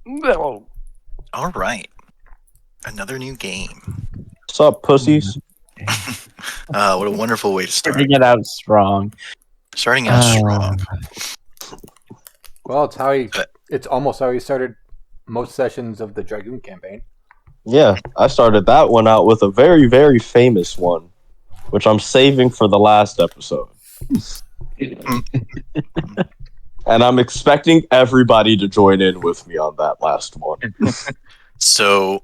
No. All right. Another new game. What's up, pussies? What a wonderful way to start. Starting it out strong. Starting out strong. Well, it's almost how he started most sessions of the Dragoon campaign. Yeah, I started that one out with a very, very famous one, which I'm saving for the last episode. And I'm expecting everybody to join in with me on that last one. So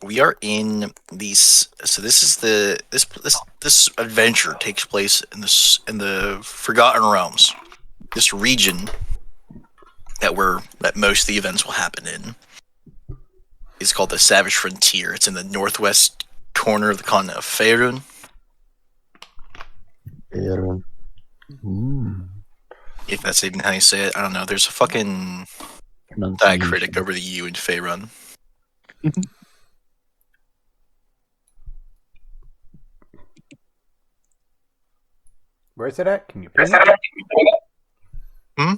we are in these. So this is this adventure takes place in the Forgotten Realms, this region that most of the events will happen in. It's called the Savage Frontier. It's in the northwest corner of the continent of Faerun. If that's even how you say it, I don't know. There's a fucking diacritic over the U in Faerun. Where's it at? Can you ping it? Hmm?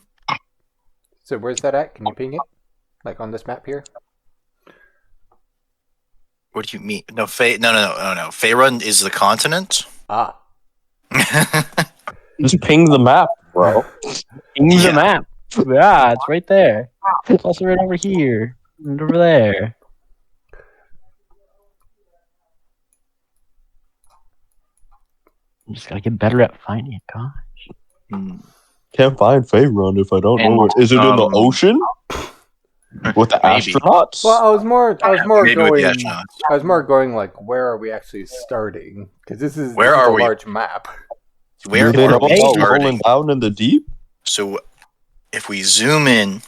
So where's that at? Can you ping it? Like on this map here? What do you mean? No, no. Faerun is the continent. Ah. Just ping the map, bro. Ping the map. Yeah, it's right there. It's also right over here. And over there. You just gotta get better at finding it, gosh. Can't find Faerun if I don't know where. Is it in the ocean? With the Maybe. astronauts? Well, I was more Maybe with the going. astronauts. I was more going like, where are we actually starting? Because this is Where this is are a we? large map. Where Do they know are we about starting? rolling down in the deep? So if we zoom in,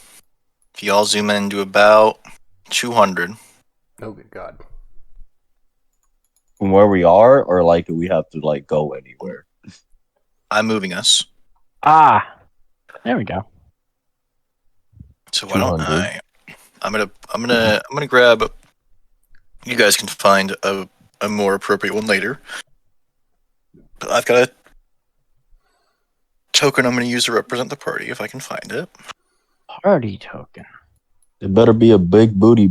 if y'all zoom in to about 200, Oh good God! From where we are, or like do we have to like go anywhere? I'm moving us. Ah. There we go. So why don't 200. I'm gonna grab. You guys can find a more appropriate one later. But I've got a token I'm gonna use to represent the party if I can find it. Party token. It better be a big booty.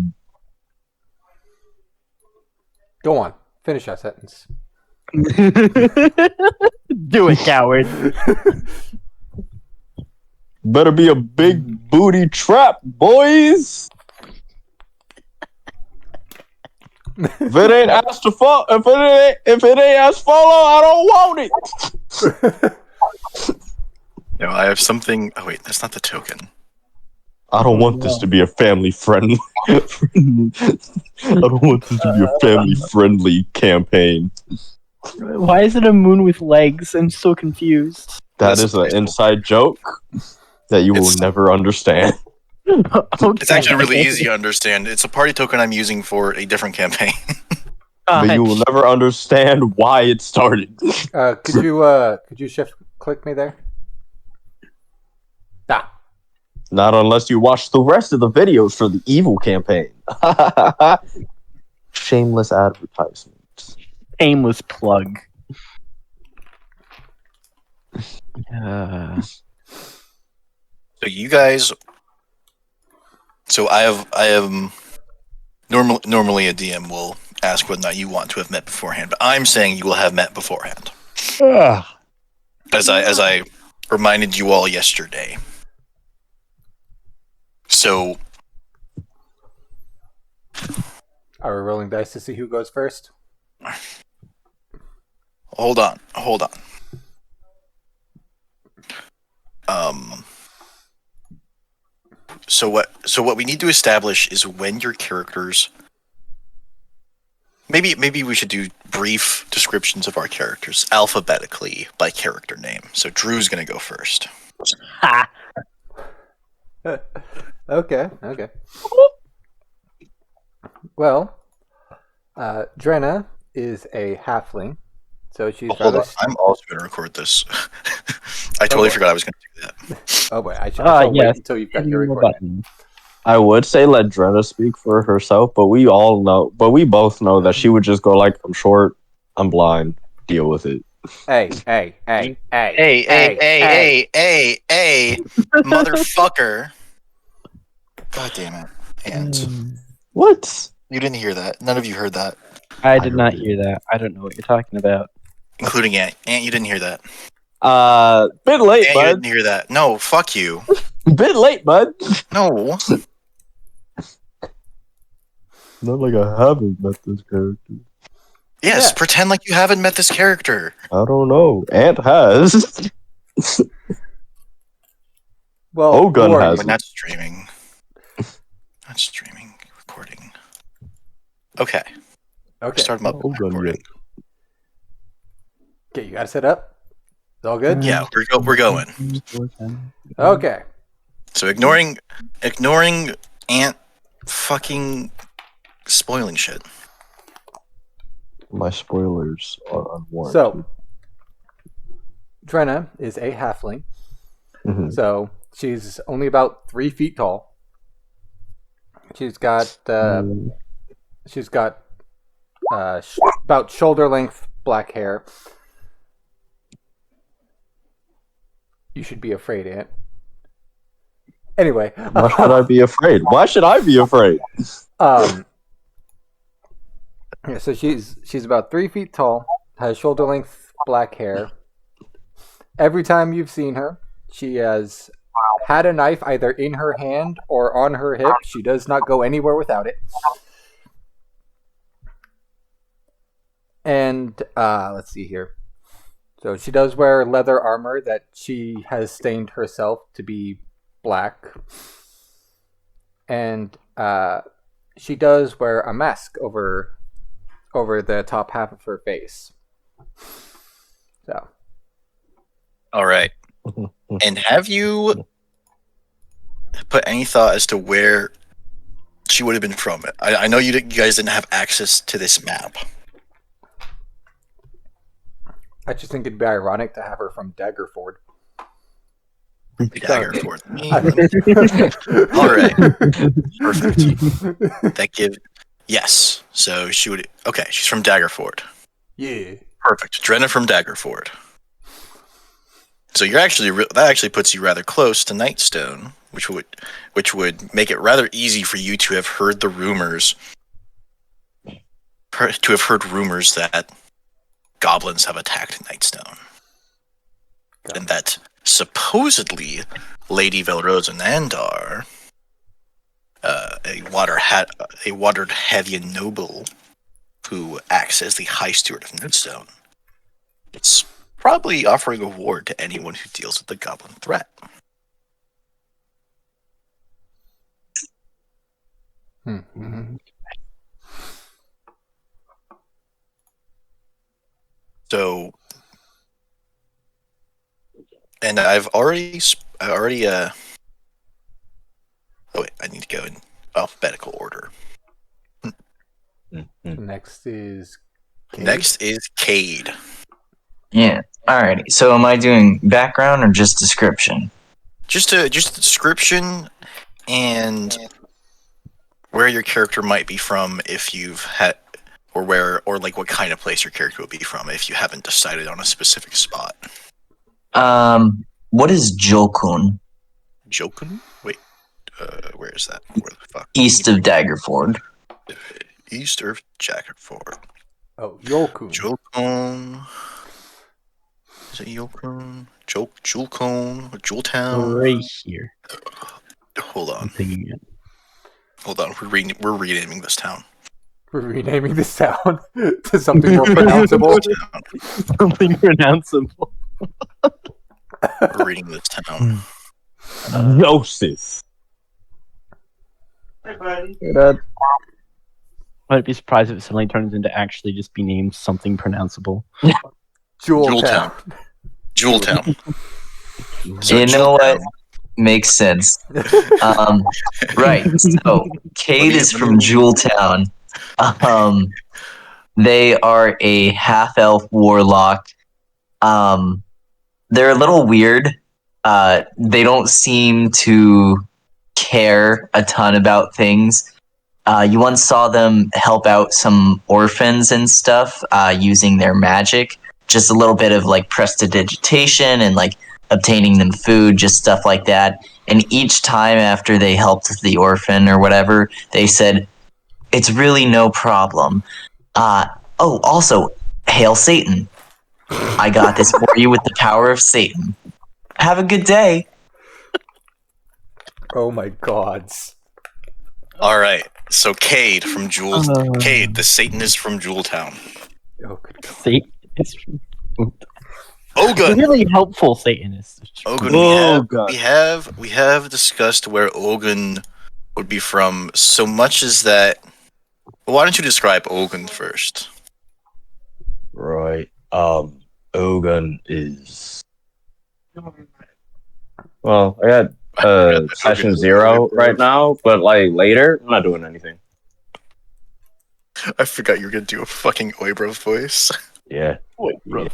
Go on, finish that sentence. Do it, coward. Better be a big booty trap, boys. If it ain't asked to follow, if it ain't asked follow, I don't want it. No, I have something. Oh wait, that's not the token. I don't want this to be a family friendly. I don't want this to be a family friendly campaign. Why is it a moon with legs? I'm so confused. That is an inside joke that you will It's- never understand. Okay. It's actually really easy to understand. It's a party token I'm using for a different campaign. But you will never understand why it started. Could you shift click me there? Ah. Not unless you watch the rest of the videos for the evil campaign. Shameless advertisement. Aimless plug. So you guys. So I have normally a DM will ask whether or not you want to have met beforehand, but I'm saying you will have met beforehand, as I reminded you all yesterday. So Are we rolling dice to see who goes first? hold on. So what we need to establish is when your characters. Maybe we should do brief descriptions of our characters alphabetically by character name. So Drew's gonna go first. Ha! Okay. Well, Drenna is a halfling, so she's Hold rather. on, I'm also gonna record this. I totally forgot I was gonna do that. Oh wait, I shall wait yes. until you've got Hit your the recording. button. I would say let Drenna speak for herself, but we both know that she would just go like, I'm short, I'm blind, deal with it. Hey, Hey, motherfucker! God damn it. And What? you didn't hear that. None of you heard that, I did not hear that. I don't know what you're talking about. including Ant. Ant, you didn't hear that. Bit late, Ant, you bud. didn't hear that. No, fuck you. Bit late, bud. No. Not like I haven't met this character. Yes, Yeah. pretend like you haven't met this character. I don't know. Ant has. Well, Ogun who are has you? But not streaming. Not streaming. Recording. Okay. Okay. Start them up. Oh, gun Recording. Okay, you got it set up? It's all good? Yeah, we're going. Okay. So ignoring Ant fucking spoiling shit. My spoilers are unwarranted. So, Drenna is a halfling. Mhm. So, she's only about 3 feet tall. She's got about shoulder length black hair. You should be afraid, Ant. Anyway, Why should I be afraid? Why should I be afraid? Yeah, so she's about 3 feet tall, has shoulder length black hair. Every time you've seen her, she has had a knife either in her hand or on her hip. She does not go anywhere without it. And let's see here. So she does wear leather armor that she has stained herself to be black. And she does wear a mask over the top half of her face. So, All right. And have you put any thought as to where she would have been from? I know you guys didn't have access to this map. I just think it'd be ironic to have her from Daggerford. Daggerford. All right. Perfect. That give. Yes. So she would. Okay. She's from Daggerford. Yeah. Perfect. Drenna from Daggerford. So you're actually that actually puts you rather close to Nightstone, which would make it rather easy for you to have heard the rumors. To have heard rumors that goblins have attacked Nightstone, and that supposedly Lady Velrosa Nandar, a watered Havian noble who acts as the High Steward of Nightstone, it's probably offering a reward to anyone who deals with the goblin threat. Mm-hmm. So, and I've already. Oh wait, I need to go in alphabetical order. Next is Cade. Next is Cade. Yeah. Alrighty. So am I doing background or just description? Just a description and where your character might be from if you've had, or like what kind of place your character would be from if you haven't decided on a specific spot. What is Jolkun? Jokun? Wait, where is that? Where the fuck? East of Daggerford. East of Jackerford. Oh, Yolkun. Jokun. Is it Jokun? Julkun? Juletown? Right here. Hold I'm on. thinking it. Hold on. We're renaming this town. We're renaming this town to something more pronounceable. Something pronounceable. We're reading this town. Joseph. Hey, buddy. I'd be surprised if it suddenly turns into actually just be named something pronounceable. Jeweltown. Jeweltown. You know what? Makes sense. Right. So Cade is from Jeweltown. They are a half-elf warlock. They're a little weird. They don't seem to care a ton about things. You once saw them help out some orphans and stuff using their magic. Just a little bit of like prestidigitation and like obtaining them food, just stuff like that. And each time after they helped the orphan or whatever, they said, "It's really no problem." Oh, also, hail Satan. I got this for you with the power of Satan. Have a good day. Oh my gods. All right. So Cade from Jewel. Uh. Cade, the Satanist from Jewel Town. Oh good god. Satan. It's Ogun. really helpful Satanist. Ogun. Oh, God. We have discussed where Ogun would be from. So much as that. Well, why don't you describe Ogun first? Right. Ogun is. Well, I got session Ogun. 0 right now, but like later, I'm not doing anything. I forgot you were gonna do a fucking Oibro voice. Yeah. bro.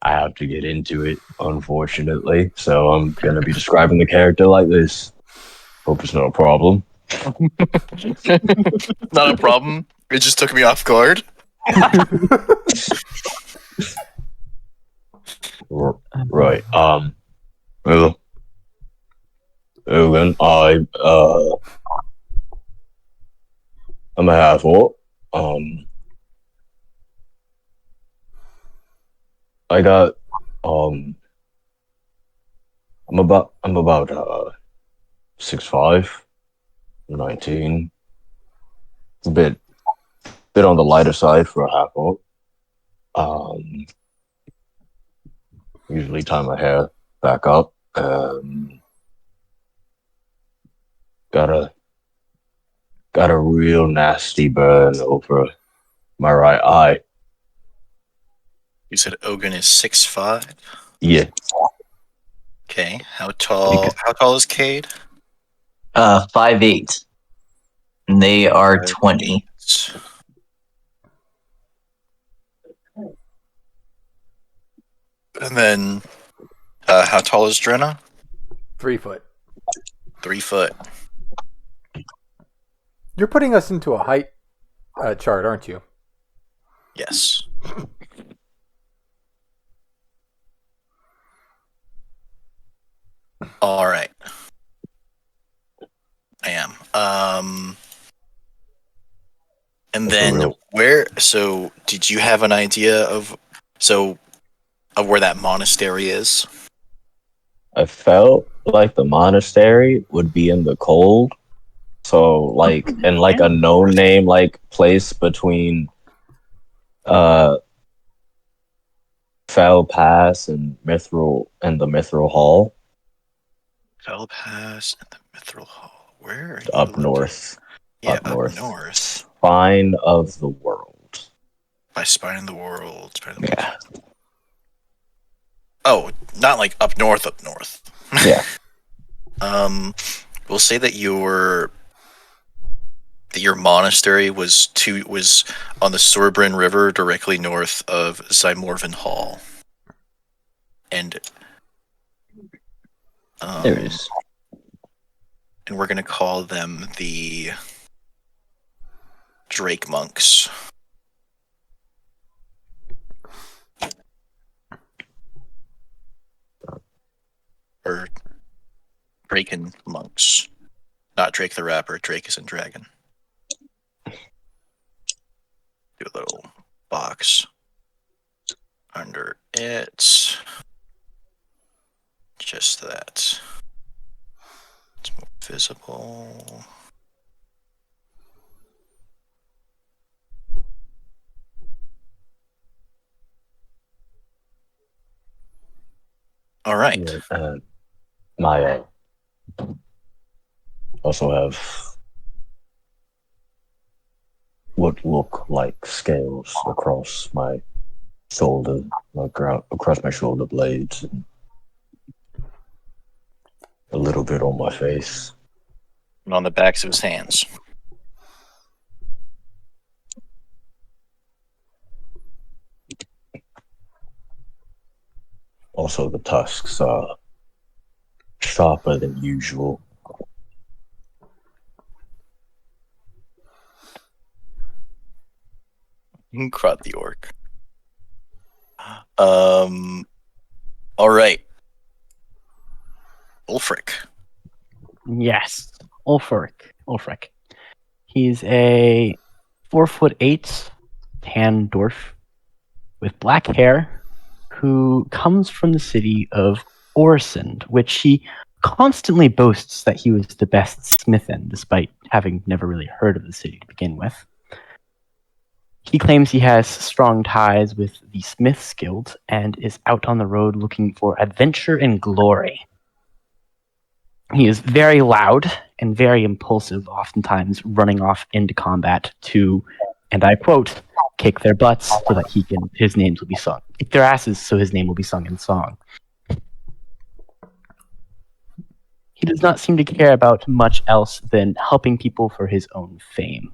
I have to get into it, unfortunately. So I'm gonna be describing the character like this. Hope it's not a problem. Not a problem. It just took me off guard. Right. Well, Ogun, I'm a half orc. I got I'm about 6'5", 19. It's a bit on the lighter side for a half orc. Usually tie my hair back up. Got a real nasty burn over my right eye. You said Ogun is 6'5". Yeah. Okay. How tall? How tall is Cade? 5'8". And they are 20. And then, how tall is Drenna? 3 foot. 3 foot. You're putting us into a height chart, aren't you? Yes. All right. I am. And then where? So, did you have an idea of where that monastery is? I felt like the monastery would be in the cold. So like in like a no name like place between Fell Pass and Mithril and the Mithril Hall. Fell Pass and the Mithril Hall. Where are you Up located? north. Yeah, up north. north. Spine of the world. By Spine in the World. Yeah. Oh, not like up north. Yeah. We'll say that your monastery was on the Sorbrin River, directly north of Zymorvan Hall, and There it is. and we're gonna call them the Drake Monks. Or Draken Monks. Not Drake the Rapper, Drake is in Dragon. Do a little box under it. Just that. It's more visible. All right. Yeah, and my also have what look like scales across my shoulder, like across my shoulder blades, and a little bit on my face. And on the backs of his hands. Also, the tusks are sharper than usual. Crot the orc. All right. Ulfric. Yes, Ulfric. He's a 4'8" tan dwarf with black hair who comes from the city of Orsund, which he constantly boasts that he was the best smith in, despite having never really heard of the city to begin with. He claims he has strong ties with the Smiths Guild and is out on the road looking for adventure and glory. He is very loud and very impulsive, oftentimes running off into combat to, and I quote, kick their butts so that his names will be sung. Kick their asses so his name will be sung in song. He does not seem to care about much else than helping people for his own fame.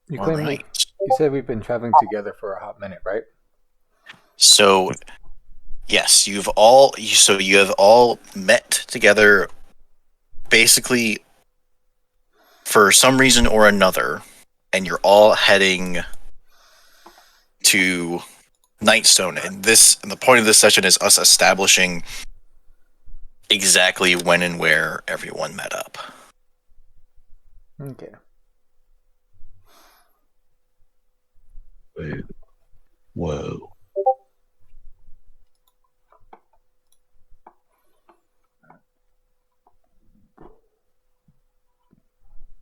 You All claim right. you said we've been traveling together for a hot minute, right? So, yes, you have all met together, basically, for some reason or another, and you're all heading to Nightstone. And the point of this session is us establishing exactly when and where everyone met up. Okay. Wait. Whoa.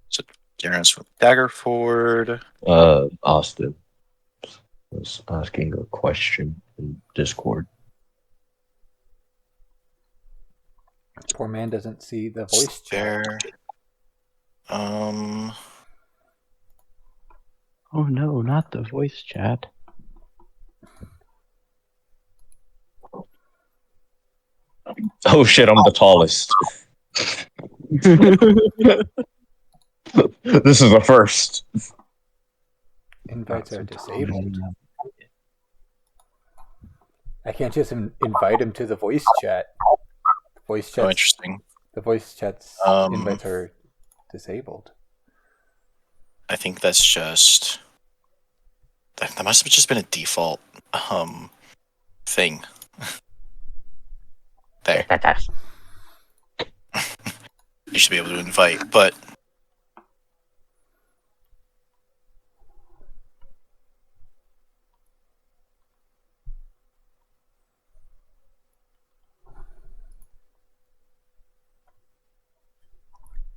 So, Darren's from Daggerford. Austin was asking a question in Discord. Poor man doesn't see the voice chat. There. Oh no, not the voice chat. Oh shit, I'm the tallest. This is the first. Invites are disabled. I can't just invite him to the voice chat. Voice chat. Oh, interesting. The voice chat's Um, invites are disabled. I think that's just that must have just been a default thing. There. You should be able to invite, but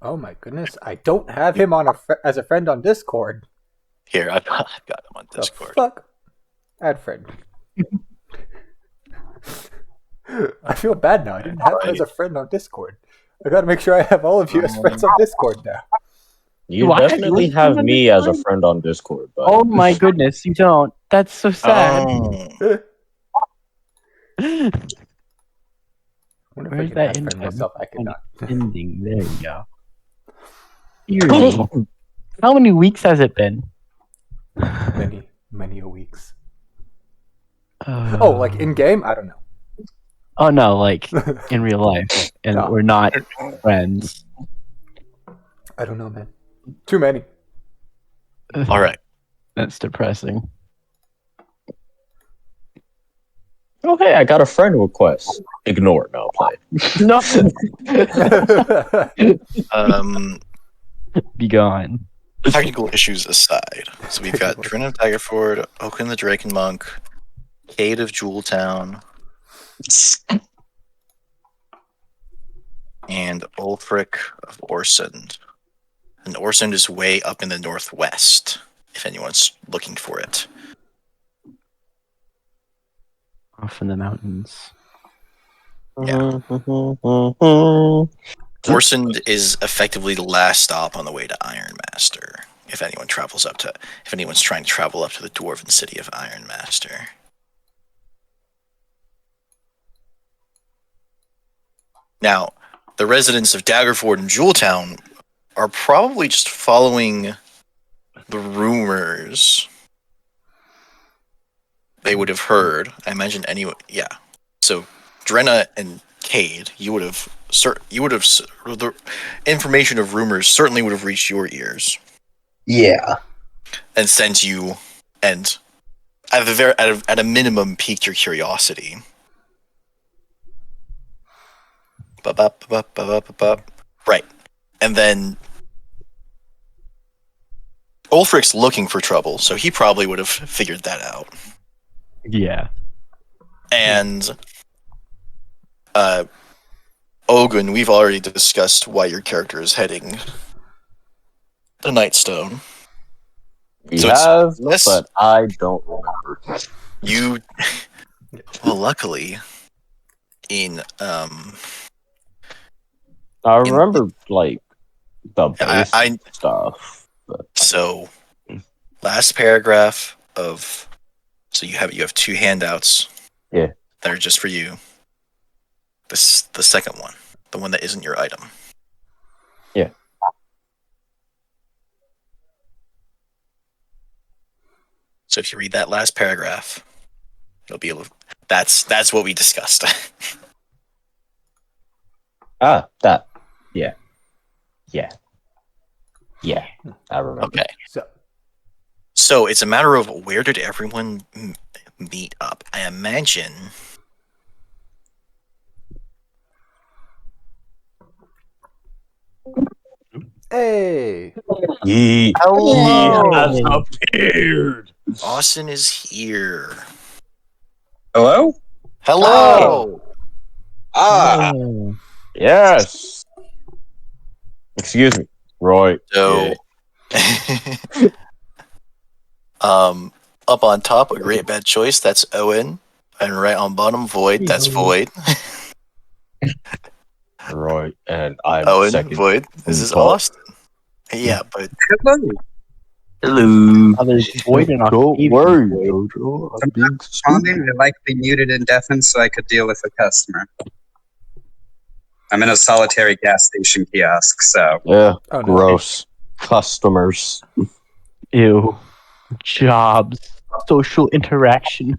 Oh my goodness! I don't have him on as a friend on Discord. here I've got him on The Discord. fuck? Add friend. I feel bad now. I didn't have him as a friend on Discord. I gotta make sure I have all of you as friends on Discord now. You Do I have definitely you have on me as a Discord? friend on Discord, but Oh my goodness, you don't. That's so sad. Oh, Wonder Where's if I that can add friend invite? myself. I cannot. Ending. There you go. Eerie. How many weeks has it been? many a weeks. Oh, like in game? I don't know. Oh no, like in real life, and No. we're not friends. I don't know, man. Too many. all right. That's depressing. oh hey, I got a friend request. Ignore, no play. No, be gone. Technical issues aside, so we've got Drin of Daggerford, Oaken the Draken Monk, Cade of Jeweltown, and Ulfric of Orsund. And Orsund is way up in the northwest, if anyone's looking for it. Off in the mountains. Yeah. Orsund is effectively the last stop on the way to Ironmaster. If anyone's trying to travel up to the dwarven city of Ironmaster. Now, the residents of Daggerford and Jeweltown are probably just following the rumors they would have heard. I imagine anyway. Yeah. So, Drenna and Cade, the information of rumors certainly would have reached your ears. Yeah. and sends you, and at a minimum, piqued your curiosity. Right, and then Ulfric's looking for trouble, so he probably would have figured that out. Yeah. And Ogun, we've already discussed why your character is heading the Nightstone. You So it's have, less- but I don't remember. You, well, luckily, in I remember like the basic I stuff. But so last paragraph of, so you have two handouts. Yeah. That are just for you. The second one, the one that isn't your item. Yeah. So if you read that last paragraph, you'll be able. That's what we discussed. that. Yeah. I remember. Okay. So, So it's a matter of where did everyone meet up? I imagine. hey, He has appeared. Austin is here. Hello? Hello. Ah, Yes. Excuse me, Roy. So, up on top, a great bad choice. That's Owen, and right on bottom, Void. That's Void. Roy, and I'm Owen, second. Void. This is Paul. Austin. Yeah, but hello. Hello. Others Void and Don't Octavian worry, Void. Jojo. I'm I'm being responding. I like to be muted indefinite so I could deal with a customer. I'm in a solitary gas station kiosk, so Yeah, oh no, gross. Customers. Ew. Jobs. Social interaction.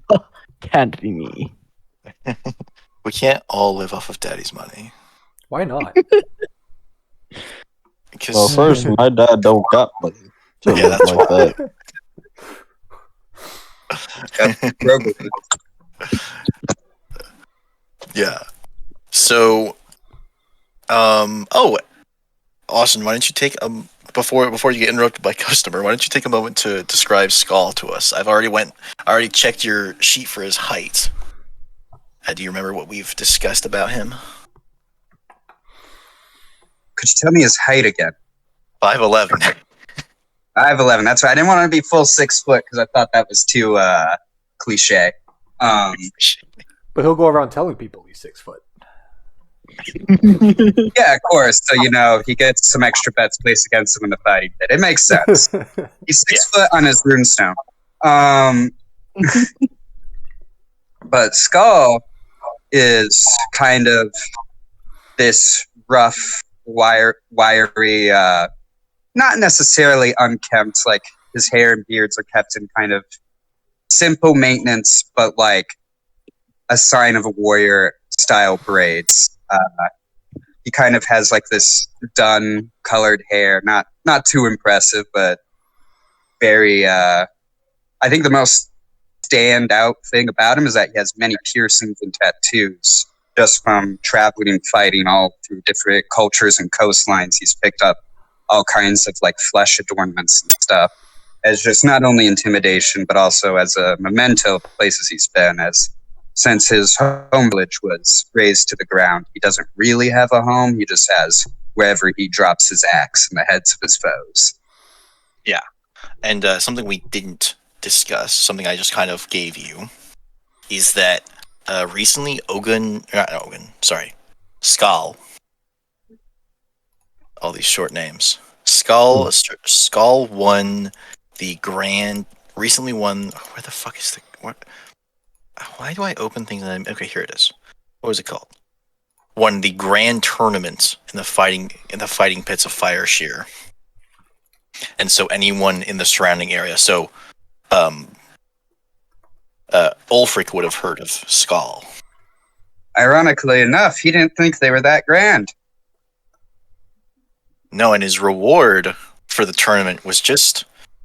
Can't be me. we can't all live off of Daddy's money. why not? Because Well, first, my dad don't got money. to Yeah, live that's like that. Grogu. yeah. So, oh, Austin, why don't you take before you get interrupted by customer, why don't you take a moment to describe Skull to us? I already checked your sheet for his height. Do you remember what we've discussed about him? Could you tell me his height again? 5'11". 5'11". That's right. I didn't want to be full 6 foot because I thought that was too cliche. But he'll go around telling people he's 6 foot. Yeah, of course. So he gets some extra bets placed against him in the fighting pit. It makes sense. He's 6 foot on his runestone. But Skull is kind of this rough, wiry, not necessarily unkempt. Like his hair and beards are kept in kind of simple maintenance, but like a sign of a warrior style braids. He kind of has like this dun colored hair, not too impressive, but very. I think the most standout thing about him is that he has many piercings and tattoos just from traveling and fighting all through different cultures and coastlines. He's picked up all kinds of like flesh adornments and stuff as just not only intimidation but also as a memento of the places he's been. As since his home village was razed to the ground, he doesn't really have a home. He just has wherever he drops his axe in the heads of his foes. And something we didn't discuss, something I just kind of gave you, is that recently Skull. All these short names. Skull won the grand. Recently won. Where the fuck is the what? Why do I open things? Okay, here it is. What was it called? Won the grand tournament in the fighting pits of Fire Shear. And so anyone in the surrounding area, so Ulfric would have heard of Skull. Ironically enough, he didn't think they were that grand. No, and his reward for the tournament was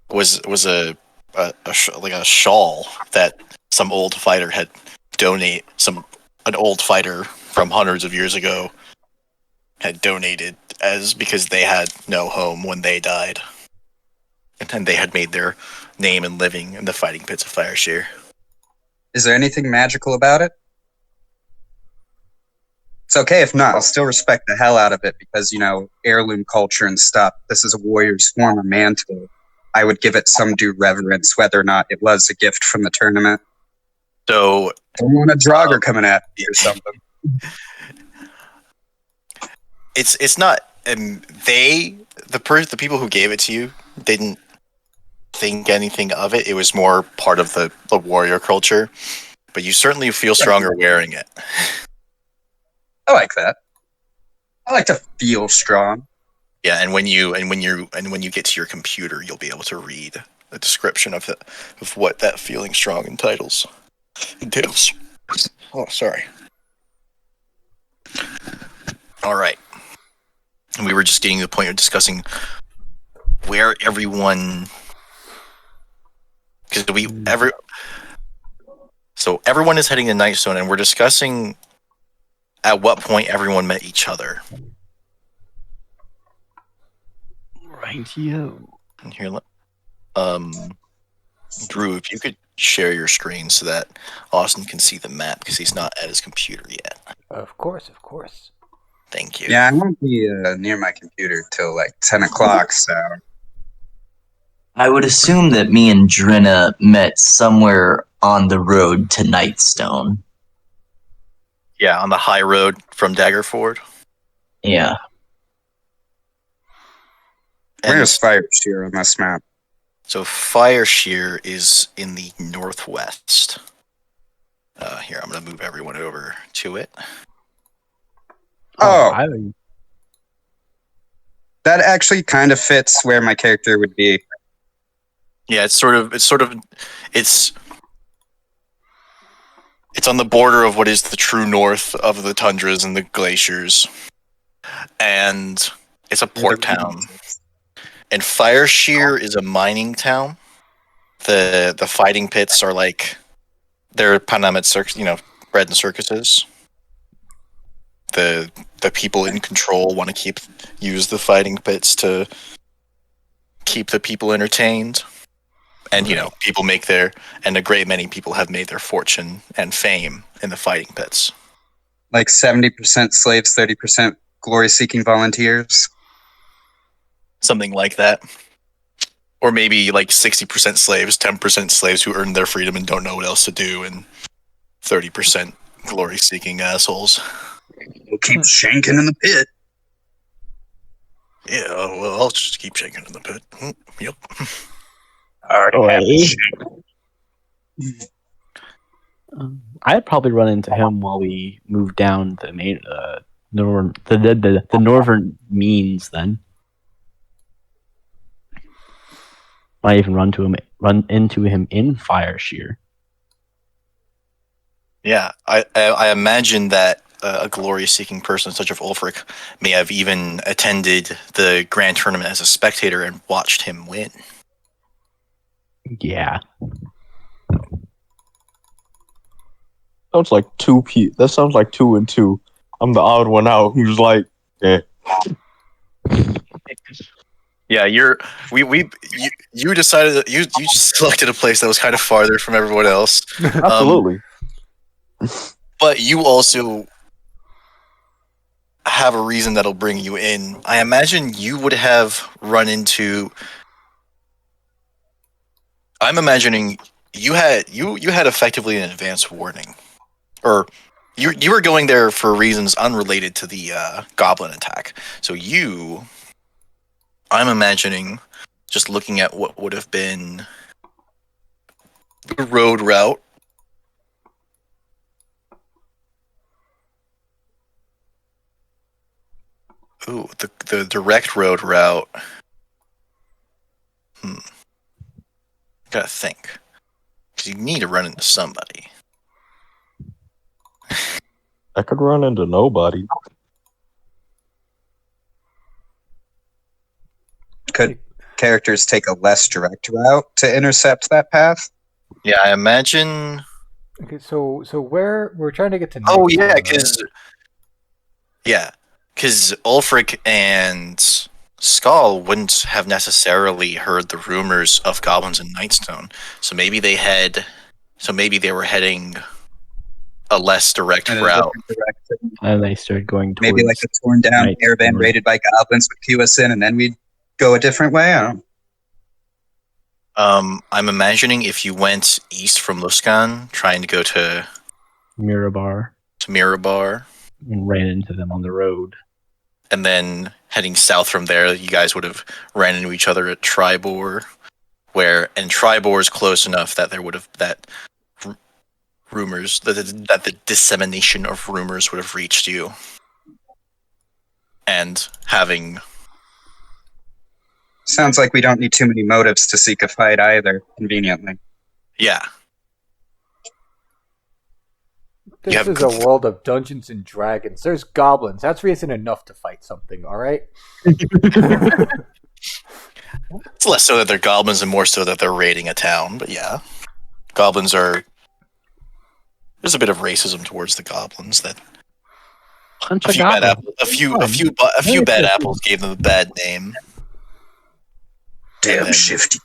like a shawl that some old fighter had an old fighter from hundreds of years ago had donated because they had no home when they died, and then they had made their name and living in the fighting pits of Fireshare. Is there anything magical about it? It's okay if not. I'll still respect the hell out of it because, heirloom culture and stuff. This is a warrior's former mantle. I would give it some due reverence, whether or not it was a gift from the tournament. So, Don't want a Draugr coming at me or something. it's not. The people who gave it to you didn't think anything of it. It was more part of the warrior culture. But you certainly feel stronger wearing it. I like that. I like to feel strong. Yeah, and when you get to your computer, you'll be able to read a description of what that feeling strong entails. Oh, sorry. All right. And we were just getting to the point of discussing where everyone, so everyone is heading to Nightstone, and we're discussing at what point everyone met each other. Rightio. And here, Drew, if you could share your screen so that Austin can see the map because he's not at his computer yet. Of course, of course. Thank you. Yeah, I won't be near my computer till like 10 o'clock, so... I would assume that me and Drinna met somewhere on the road to Nightstone. Yeah, on the high road from Daggerford. Yeah. Where's Fireshare on this map? So Fireshare is in the northwest. Here, I'm going to move everyone over to it. Oh, I, that actually kind of fits where my character would be. Yeah, it's on the border of what is the true north of the tundras and the glaciers, and it's a port town. And Fireshare is a mining town. The fighting pits are like they're Panamint bread and circuses. The people in control want to use the fighting pits to keep the people entertained. And, people and a great many people have made their fortune and fame in the fighting pits. Like 70% slaves, 30% glory-seeking volunteers. Something like that. Or maybe like 60% slaves, 10% slaves who earn their freedom and don't know what else to do, and 30% glory-seeking assholes. We'll keep shanking in the pit. Yeah, well, I'll just keep shanking in the pit. Yep. I'd probably run into him while we move down the main the northern means. Then might even run into him in Fireshare. Yeah, I imagine that a glory-seeking person such as Ulfric may have even attended the grand tournament as a spectator and watched him win. Yeah. Sounds like that sounds like 2 and 2. I'm the odd one out who's like, eh. Yeah, you decided that you selected a place that was kind of farther from everyone else. Absolutely. But you also have a reason that'll bring you in. I imagine you would have run into. I'm imagining you had effectively an advance warning, or you were going there for reasons unrelated to the goblin attack. So I'm imagining, just looking at what would have been the road route. Ooh, the direct road route. Gotta think. Because you need to run into somebody. I could run into nobody. characters take a less direct route to intercept that path. Yeah, I imagine. Okay, so where we're trying to get to? Oh Nixon, yeah, right? because Ulfric and Skull wouldn't have necessarily heard the rumors of goblins in Nightstone, so maybe they were heading a less direct In a route. different direction. And they started going towards Maybe like a torn down Right. airband raided by goblins would cue us in, and then we'd go a different way. I don't know. I'm imagining if you went east from Luskan, trying to go to Mirabar Mirabar, and ran into them on the road. and then heading south from there, you guys would have ran into each other at Tribor, and Tribor is close enough that there would have rumors that the dissemination of rumors would have reached you, and having Sounds like we don't need too many motives to seek a fight either, conveniently. yeah. This have- is a world of Dungeons and Dragons. There's goblins. That's reason enough to fight something. All right. It's less so that they're goblins and more so that they're raiding a town, but yeah. Goblins are... There's a bit of racism towards the goblins that Punch a a few bad goblin. apples, a few bad apples gave them a bad name, Damn then- shifty.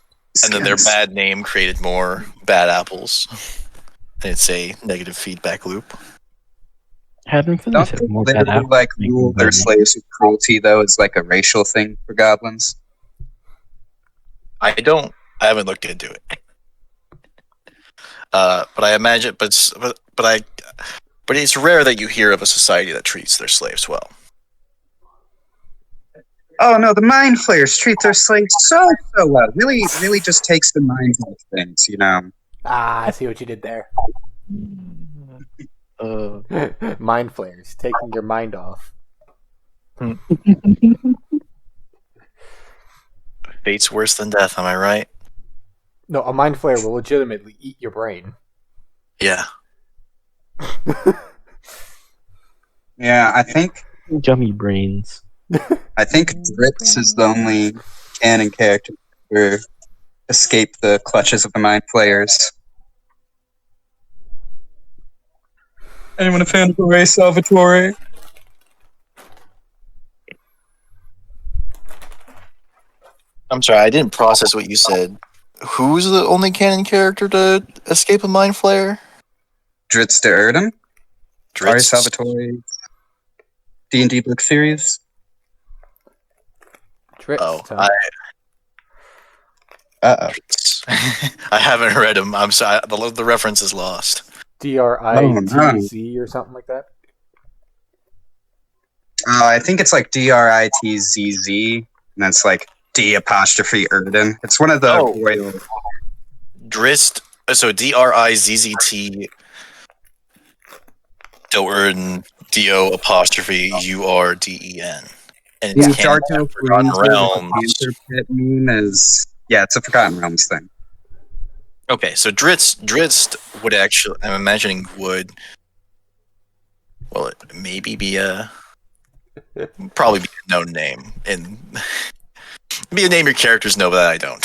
and then their bad name created more bad apples. And it's a negative feedback loop. Hadn't Don't finished they it. More bad literally, apples like make rule them their bad. slaves with cruelty, though, is like a racial thing for goblins? I haven't looked into it. But I imagine, but it's rare that you hear of a society that treats their slaves well. Oh no, the mind flayers treat their slaves so well. Really, really just takes the minds off things, you know. Ah, I see what you did there. Mind flares, taking your mind off. Fate's worse than death, am I right? No, a mind flare will legitimately eat your brain. Yeah. Yeah, I think Gummy brains. Dritz is the only canon character who escaped the clutches of the mind flayers. Anyone a fan of Ray Salvatore? I'm sorry, I didn't process what you said. Who's the only canon character to escape a mind flare? Dritz de Erden? Ray Dritz. Salvatore D&D book series? Tricks, Oh, huh? Uh-oh. I haven't read him. I'm sorry. The reference is lost. DRITZ or something like that. I think it's like DRITZZ, and that's like D apostrophe Erden. It's one of the Oh. royal. Drist. So DRIZZT. Doerden. DO apostrophe URDEN. And it's Yeah. canon to Forgotten Realms. Panther Pit meme is it's a Forgotten Realms thing. Okay, so Dritz would actually, I'm imagining would, well, it maybe be probably be a known name, and be a name your characters know, but I don't.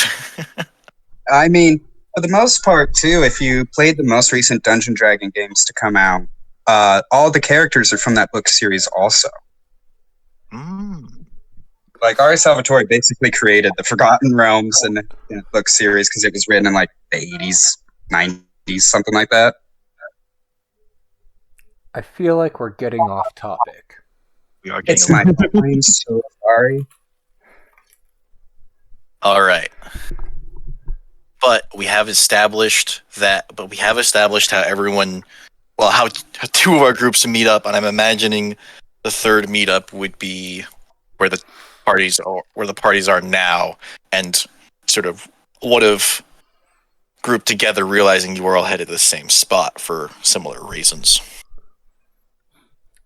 I mean, for the most part, too, if you played the most recent Dungeon Dragon games to come out, all the characters are from that book series also. Like, R. Salvatore basically created the Forgotten Realms in a book series because it was written in, like, the 80s, 90s, something like that. I feel like we're getting off topic. We are getting It's my fault. I'm so sorry. all right, but we have established how everyone, well, how two of our groups meet up, and I'm imagining the third meetup would be where the parties are now, and sort of would have grouped together, realizing you were all headed to the same spot for similar reasons.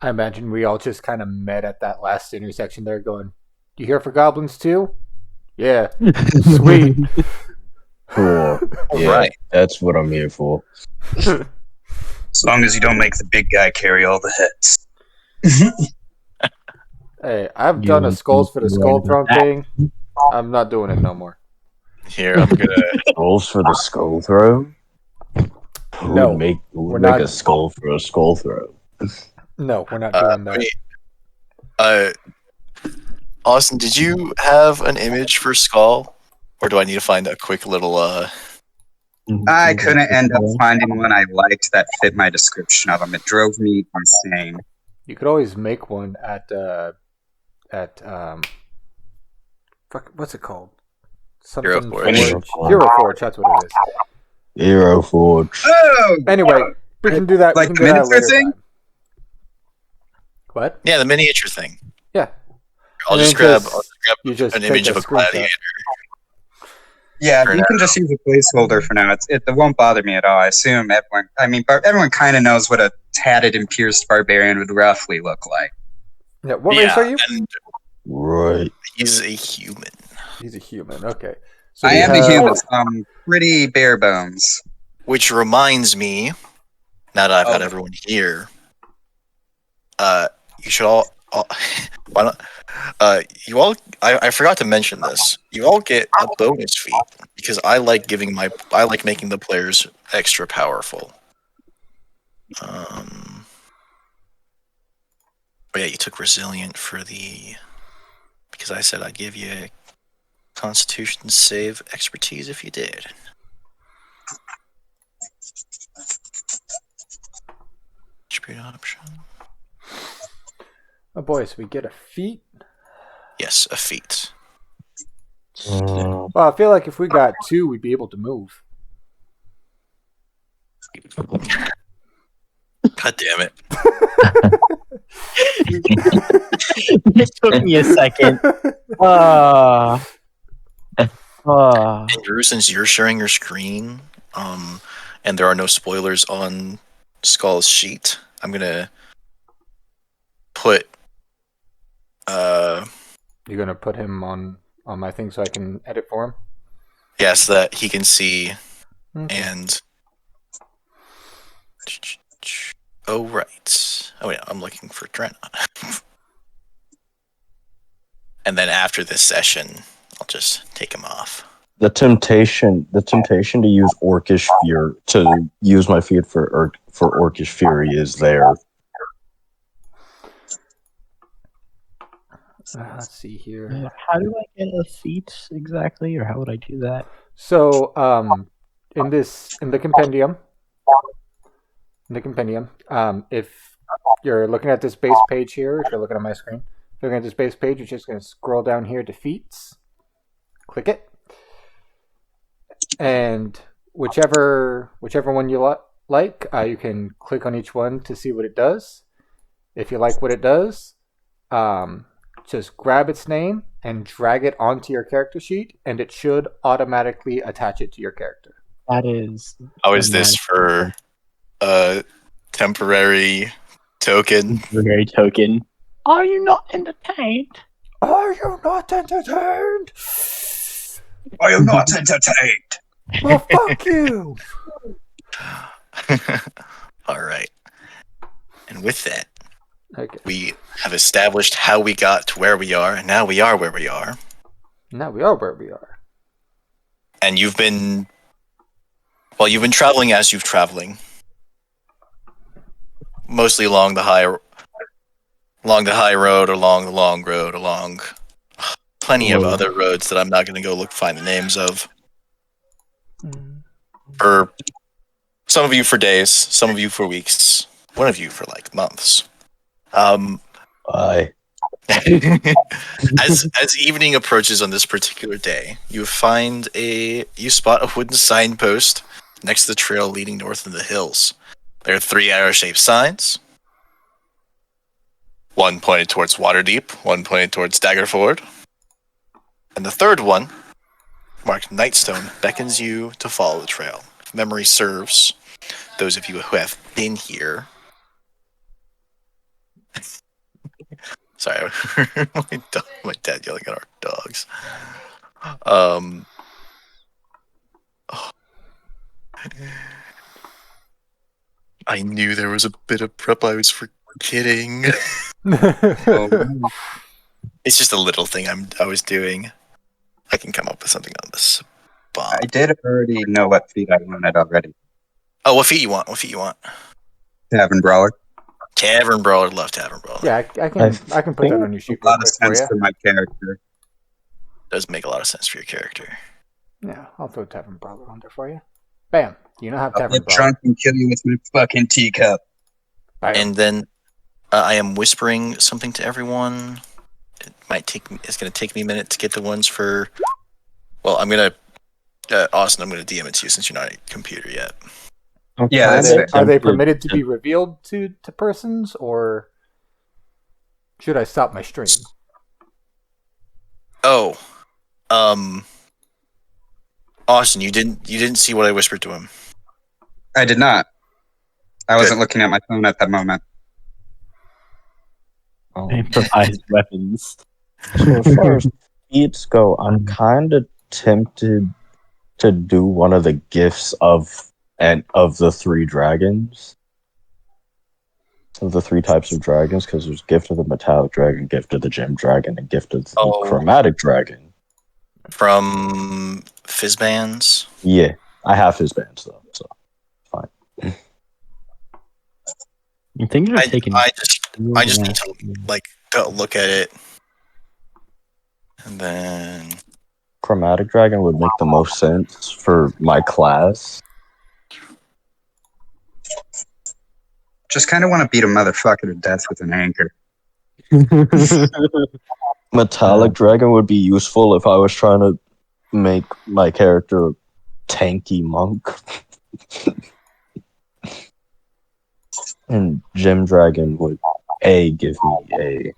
I imagine we all just kind of met at that last intersection there going, you here for goblins too? Yeah. Sweet. Cool. Yeah, Right. that's what I'm here for. As long as you don't make the big guy carry all the hits. Hey, I've You done a want skulls for the to skull learn throne that? thing I'm not doing it no more. Here, I'm gonna. Rolls for the skull throw? Who No, would we're make not- a skull for a skull throw? No, we're not doing that. Wait, Austin, did you have an image for Skull, or do I need to find a quick little? I couldn't end up finding one I liked that fit my description of him. It drove me insane. You could always make one at fuck, what's it called? Something Hero Forge. Hero Forge. That's what it is. Hero Forge. Oh! Anyway, we can do that. Like we the can do that miniature later thing? time. What? Yeah, the miniature thing. Yeah. I'll And just then grab, just- I'll just grab You just an take image a of a screenshot. gladiator. Yeah, For you can just use a placeholder for now. It won't bother me at all. I assume everyone. I mean, everyone kind of knows what a tatted and pierced barbarian would roughly look like. Yeah. What race are you? And Right. he's a human. He's a human. Okay. So I we am a have- human. So I'm pretty bare bones. Which reminds me, now that I've got Oh. everyone here, you should all why not? You all, I forgot to mention this. You all get a bonus feat because I like making the players extra powerful. But yeah, you took resilient because I said I'd give you a Constitution save expertise if you did. Attribute option. Oh boy, so we get a feat. Yes, a feat. Well, I feel like if we got 2, we'd be able to move. God damn it. It took me a second. Andrew, since you're sharing your screen, and there are no spoilers on Skull's sheet, I'm gonna put You're gonna put him on my thing so I can edit for him. so that he can see Okay. and oh right. Oh yeah, I'm looking for Drenna. And then after this session, I'll just take him off. The temptation to use Orcish Fury, to use my feat for Orcish Fury is there. Let's see here. How do I get a feat exactly, or how would I do that? So, in the compendium, if you're looking at this base page here, if you're looking at my screen, if you're looking at this base page, you're just going to scroll down here to feats, click it, and whichever one you like, you can click on each one to see what it does. If you like what it does, just grab its name and drag it onto your character sheet, and it should automatically attach it to your character. That is. How is this for a temporary token? Very token. Are you not entertained? Are you not entertained? I am not entertained. Well, fuck you! All right. And with that, Okay, we have established how we got to where we are, and now we are where we are. now we are where we are. And you've been traveling as you've traveling, mostly along the high road, along the long road, along plenty of other roads that I'm not going to go find the names of. For some of you for days, some of you for weeks, one of you for like months. Aye. As evening approaches on this particular day, you spot a wooden signpost next to the trail leading north in the hills. There are 3 arrow-shaped signs. One pointed towards Waterdeep, one pointed towards Daggerford. And the third one, marked Nightstone, beckons you to follow the trail. If memory serves, those of you who have been here. Sorry, my dad yelling at our dogs. I knew there was a bit of prep I was forgetting. It's just a little thing I was doing. I can come up with something on this I spot. did already know what feat I wanted already. Oh, what feat you want? What feat you want? Tavern Brawler. Tavern Brawler. Love Tavern Brawler. Yeah, I can put that on your sheet A real lot of quick for sense you. for my character. Does make a lot of sense for your character. Yeah, I'll throw Tavern Brawler on there for you. Bam. You now have I'll Tavern get Brawler. drunk and kill you with my fucking teacup. Bam. And then I am whispering something to everyone. It might take me. It's going to take me a minute to get the ones for. Well, I'm gonna. Austin, I'm gonna DM it to you since you're not a computer yet. Yeah, that's fair. Are they permitted to be revealed to persons, or should I stop my stream? Oh, Austin, you didn't see what I whispered to him. I did not. I wasn't Good. looking at my phone at that moment. Improvised weapons. So as far as feats go, I'm kind of tempted to do one of the gifts of the three dragons, of the three types of dragons, because there's gift of the metallic dragon, gift of the gem dragon, and gift of the Oh. chromatic dragon. From Fizzbands. Yeah, I have his bands though, so fine. Things are I taking. just need to like go look at it, and then Chromatic dragon would make the most sense for my class. Just kind of want to beat a motherfucker to death with an anchor. Metallic dragon would be useful if I was trying to make my character a tanky monk. And gem dragon would give me a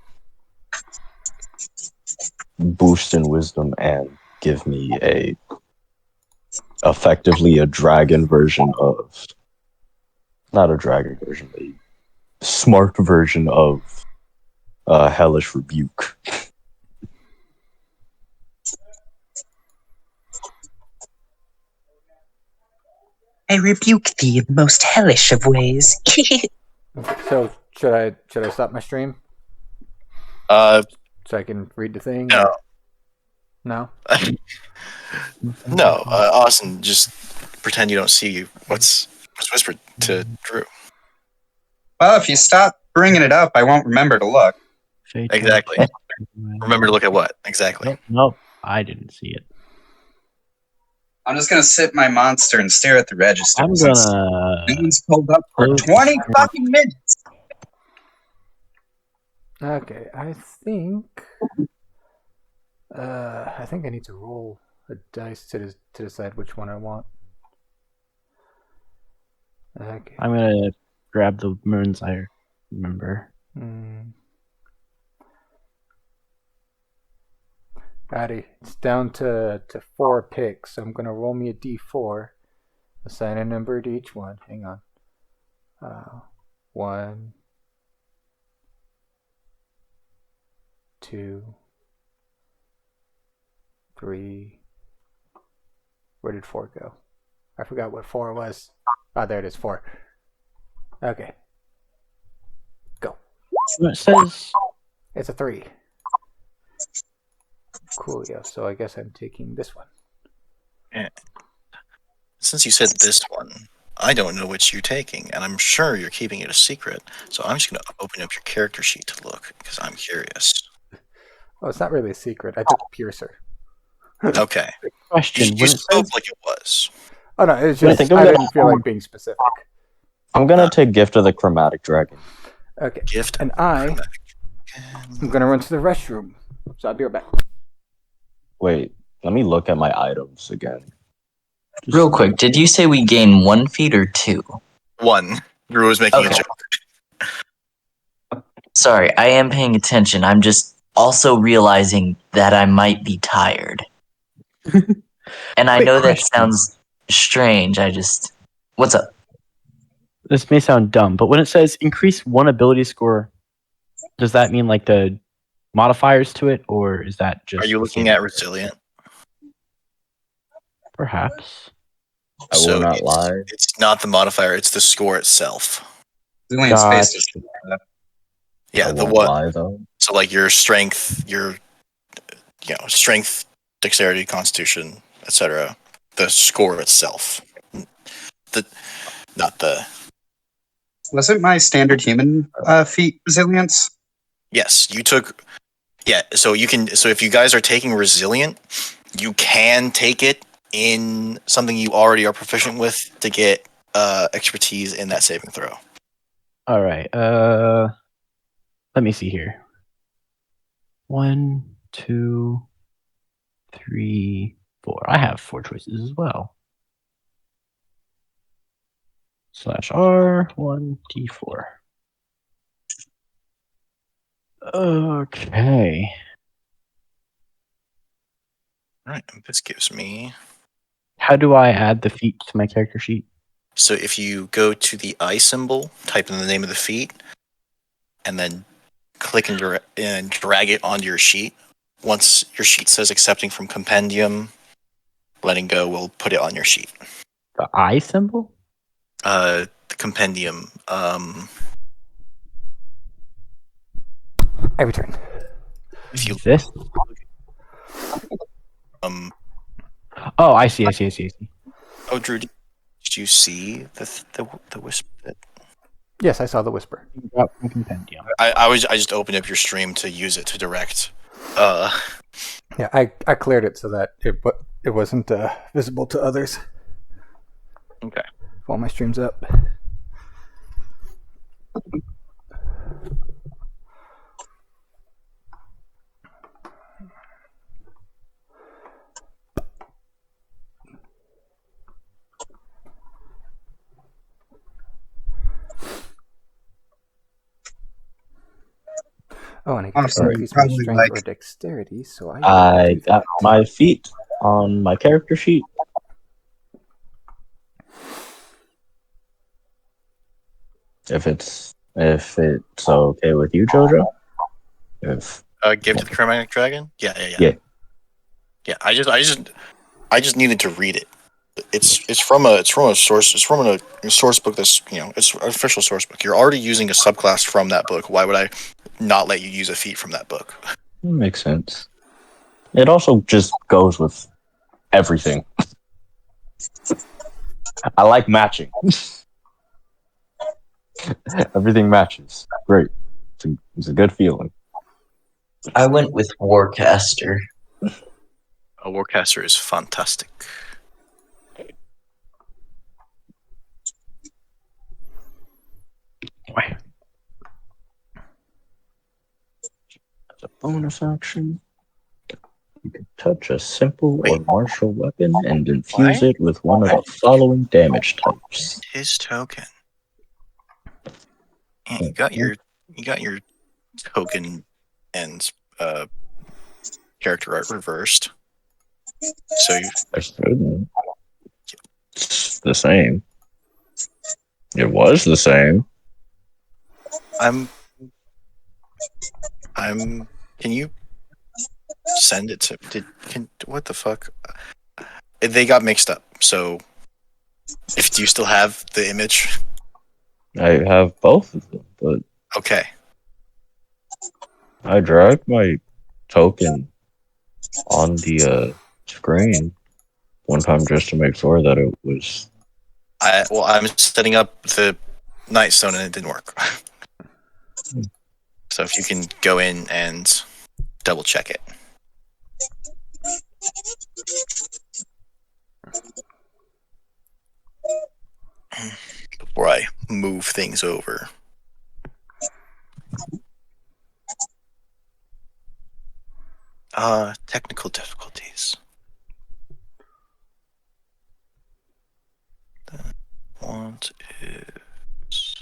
boost in wisdom and give me effectively a dragon version of, not a dragon version, a smart version of hellish rebuke. I rebuke thee in the most hellish of ways. So should I stop my stream uh so I can read the thing? no. No. No, Austin, just pretend you don't see what's whispered to Drew. Well, if you stop bringing it up, I won't remember to look. Exactly. Remember to look at what exactly. Nope, I didn't see it. I'm just gonna sit my monster and stare at the register. I'm since gonna. no one's pulled up for close 20 the- fucking minutes. Okay, I think I need to roll a dice to decide which one I want. Okay. I'm gonna grab the moons I remember. Alrighty, it's down to 4 picks. I'm gonna roll me a d4, assign a number to each one. Hang on. 1, 2, 3. Where did 4 go? I forgot what 4 was. Oh, there it is, 4. Okay. Go. It says It's a 3. Cool, yeah. So I guess I'm taking this one. Since you said this one, I don't know which you're taking, and I'm sure you're keeping it a secret. So I'm just going to open up your character sheet to look because I'm curious. Oh, it's not really a secret. I took Piercer. Okay. question. You When it spoke says, like it was. Oh no, it's I just think I I'm gonna- didn't feel like being specific. I'm gonna take gift of the chromatic dragon. Okay, Gift. and I'm gonna run to the restroom. So I'll be right back. Wait, let me look at my items again. Real quick, did you say we gain 1 feet or 2? 1. Drew was making a Okay. joke. Sorry, I am paying attention. I'm just also realizing that I might be tired. And I Quick know that question. sounds strange. What's up? this may sound dumb, but when it says increase 1 ability score, does that mean like the modifiers to it, or is that just? Are you the looking same? at Resilient? Perhaps. I will not lie. It's not the modifier, it's the score itself. Zillion Gotcha. spaces. Yeah, I the won't one. lie though. So like your strength, strength dexterity, constitution, etc. The score itself, not the. Wasn't my standard human feat resilience? Yes, you took. Yeah, so you can. So if you guys are taking resilient, you can take it in something you already are proficient with to get expertise in that saving throw. All right. Let me see here. 1, 2, 3, 4. I have 4 choices as well. /R 1d4. Okay. All right, and this gives me. How do I add the feat to my character sheet? So if you go to the I symbol, type in the name of the feat, and then click and drag it onto your sheet. Once your sheet says accepting from compendium, letting go will put it on your sheet. The I symbol? The compendium. I return. If you This? Oh, I see. Oh, Drew, did you see the whisper? Yes, I saw the whisper. Drop from compendium. I just opened up your stream to use it to direct. Yeah, I cleared it so that it wasn't visible to others Okay. while my stream's up. Oh, and I can Awesome. increase my Probably strength like- or dexterity, so I I do got that. my feet on my character sheet. If it's okay with you, Jojo. If Give to the Chromatic Dragon. Yeah. Yeah. Yeah. I just needed to read it. It's from a source. It's from a source book. That's it's an official source book. You're already using a subclass from that book. Why would I not let you use a feat from that book? makes sense. It also just goes with everything. I like matching. Everything matches. Great. It's a good feeling. I went with Warcaster. A Warcaster is fantastic. As a bonus action, you can touch a simple or martial weapon and infuse it with one of the following damage types. His token. Yeah, you got your token and character art reversed. So It's the same. It was the same. I'm. Can you send it to? What the fuck? They got mixed up. So, do you still have the image? I have both of them, but Okay. I dragged my token on the screen one time just to make sure that it was. I'm setting up the Nightstone and it didn't work. So if you can go in and double check it. Before I move things over. Technical difficulties. What is...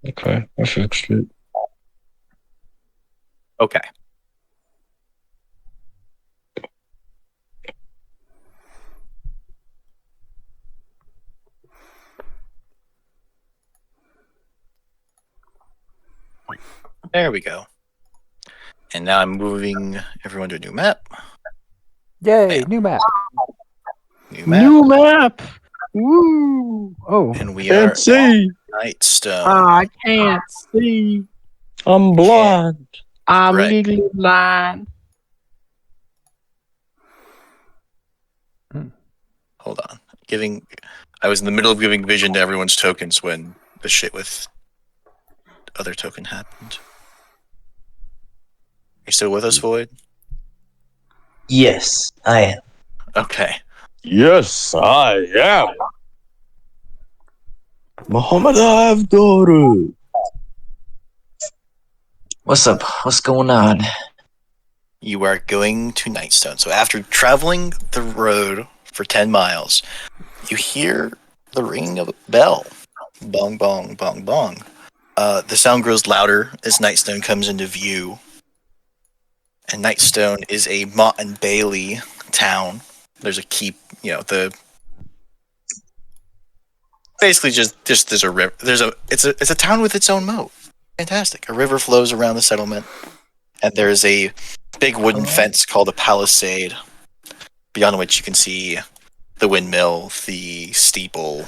Okay, I fixed it. Okay. There we go. And now I'm moving everyone to a new map. Yay, Bam. new map. New map. New map. Woo! Oh, And we Can't are see. Nightstone. I can't see. I'm blind. I'm Right. legally blind. Hold on. I was in the middle of giving vision to everyone's tokens when the shit with other token happened. You still with us, Void? Yes, I am. Okay. Yes, I am. Muhammad Avdor. What's up? What's going on? You are going to Nightstone. So after traveling the road for 10 miles, you hear the ringing of a bell. Bong, bong, bong, bong. The sound grows louder as Nightstone comes into view. And Nightstone is a Mott and Bailey town. There's a keep, basically just there's a river. It's a town with its own moat. Fantastic. A river flows around the settlement, and there's a big wooden fence called a palisade, beyond which you can see the windmill, the steeple,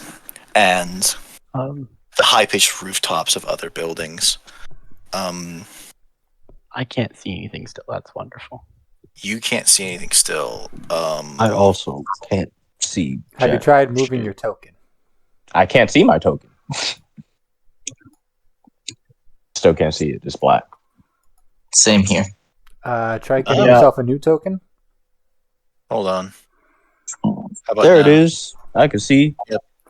and the high-pitched rooftops of other buildings. I can't see anything still. That's wonderful. You can't see anything still. I also can't see. Have you jack tried moving shit. your token? I can't see my token. Still can't see it. It's black. Same here. Try getting Yeah. yourself a new token. Hold on. How about There it now? is. I can see.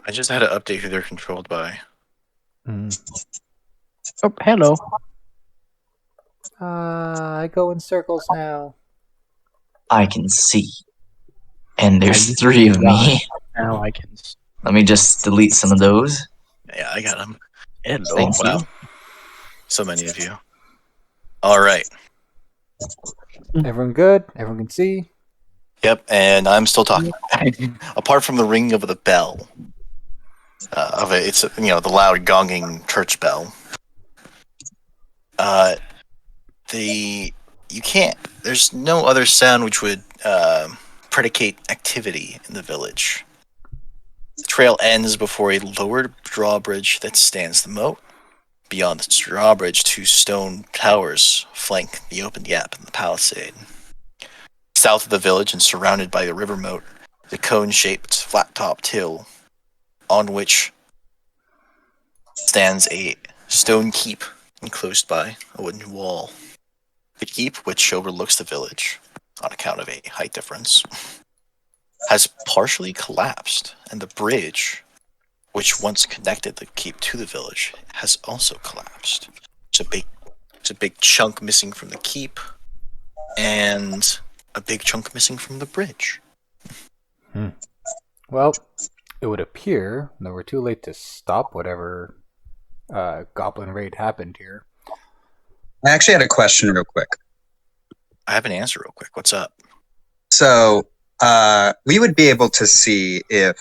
I just had to update who they're controlled by. Oh, hello. I go in circles now. I can see. And there's I- 3 of me. Now I can. Let me just delete some of those. Yeah, I got him. Hello. Thank you. Wow. So many of you. All right. Everyone good? Everyone can see? Yep, and I'm still talking. Apart from the ringing of the bell, it's the loud gonging church bell. You can't. There's no other sound which would predicate activity in the village. The trail ends before a lowered drawbridge that stands the moat. Beyond the drawbridge, 2 stone towers flank the open gap in the palisade. South of the village and surrounded by the river moat, the cone-shaped flat-topped hill on which stands a stone keep enclosed by a wooden wall. The keep, which overlooks the village on account of a height difference, has partially collapsed, and the bridge, which once connected the keep to the village, has also collapsed. It's a big chunk missing from the keep, and a big chunk missing from the bridge. Well, it would appear that we're too late to stop whatever goblin raid happened here. I actually had a question real quick. I have an answer real quick. What's up? So we would be able to see if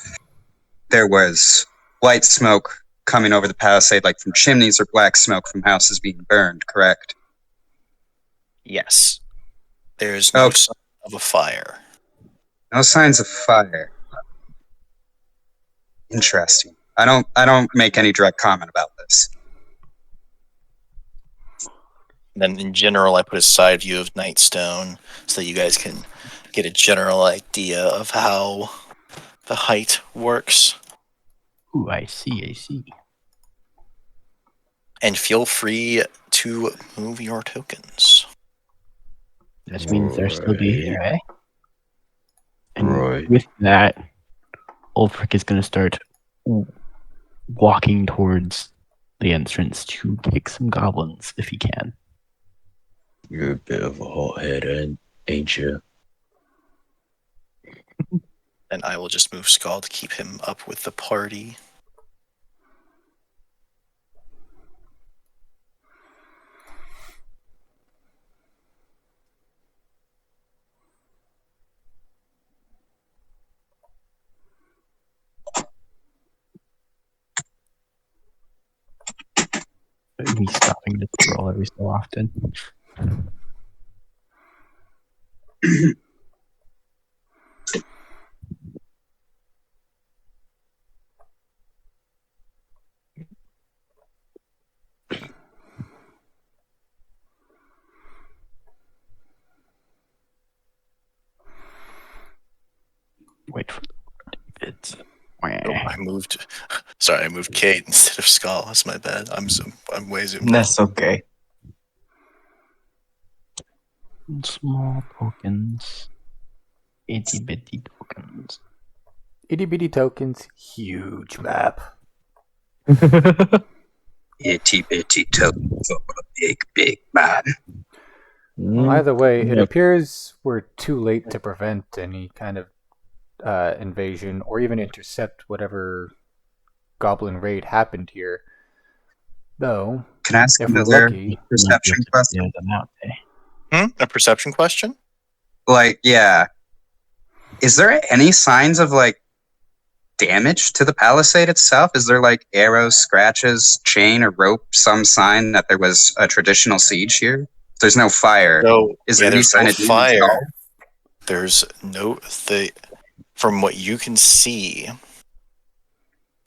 there was white smoke coming over the palisade, like from chimneys, or black smoke from houses being burned, correct? Yes. There's no Okay. sign of a fire. No signs of fire. Interesting. I don't make any direct comment about this. Then in general, I put a side view of Nightstone so that you guys can get a general idea of how the height works. Ooh, I see. And feel free to move your tokens. That means they're still be here, eh? And Right. with that, Ulfric is going to start walking towards the entrance to kick some goblins if he can. You're a bit of a hothead, ain't you? And I will just move Skull to keep him up with the party. Me stopping to scroll every so often. I moved. Sorry, I moved Kate instead of Skull. That's my bad. I'm way zoomed in. That's okay. Small tokens. Itty bitty tokens. Itty bitty tokens, huge map. Itty bitty token for a big man. Well, either way, it Yeah. appears we're too late to prevent any kind of invasion or even intercept whatever goblin raid happened here. Though, Can I ask if we're another lucky, perception question? A perception question? Like, yeah. Is there any signs of like damage to the palisade itself? Is there like arrows, scratches, chain, or rope, some sign that there was a traditional siege here? There's no fire. No. Is there any there's sign no of damage at all? fire. There's no from what you can see.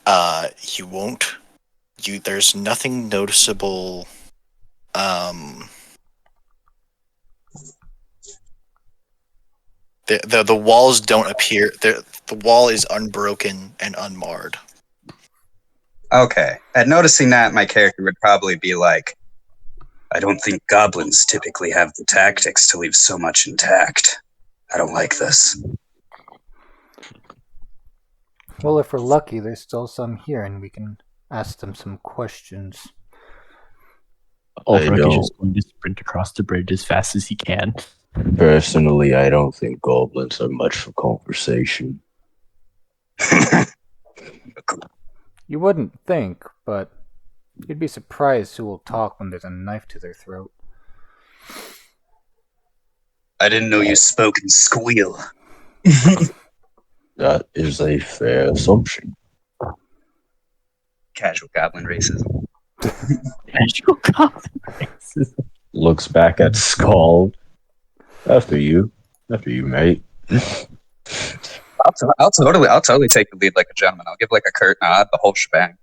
You won't. There's nothing noticeable. The walls don't appear. The wall is unbroken and unmarred. Okay. At noticing that, my character would probably be like, I don't think goblins typically have the tactics to leave so much intact. I don't like this. well, if we're lucky, there's still some here, and we can ask them some questions. Ulfric is don't. just going to sprint across the bridge as fast as he can. Personally, I don't think goblins are much for conversation. You wouldn't think, but you'd be surprised who will talk when there's a knife to their throat. I didn't know you spoke in squeal. That is a fair assumption. Casual goblin racism. Casual goblin races. Looks back at Skull. After you, mate. I'll totally take the lead like a gentleman. I'll give like a curt nod, the whole shebang.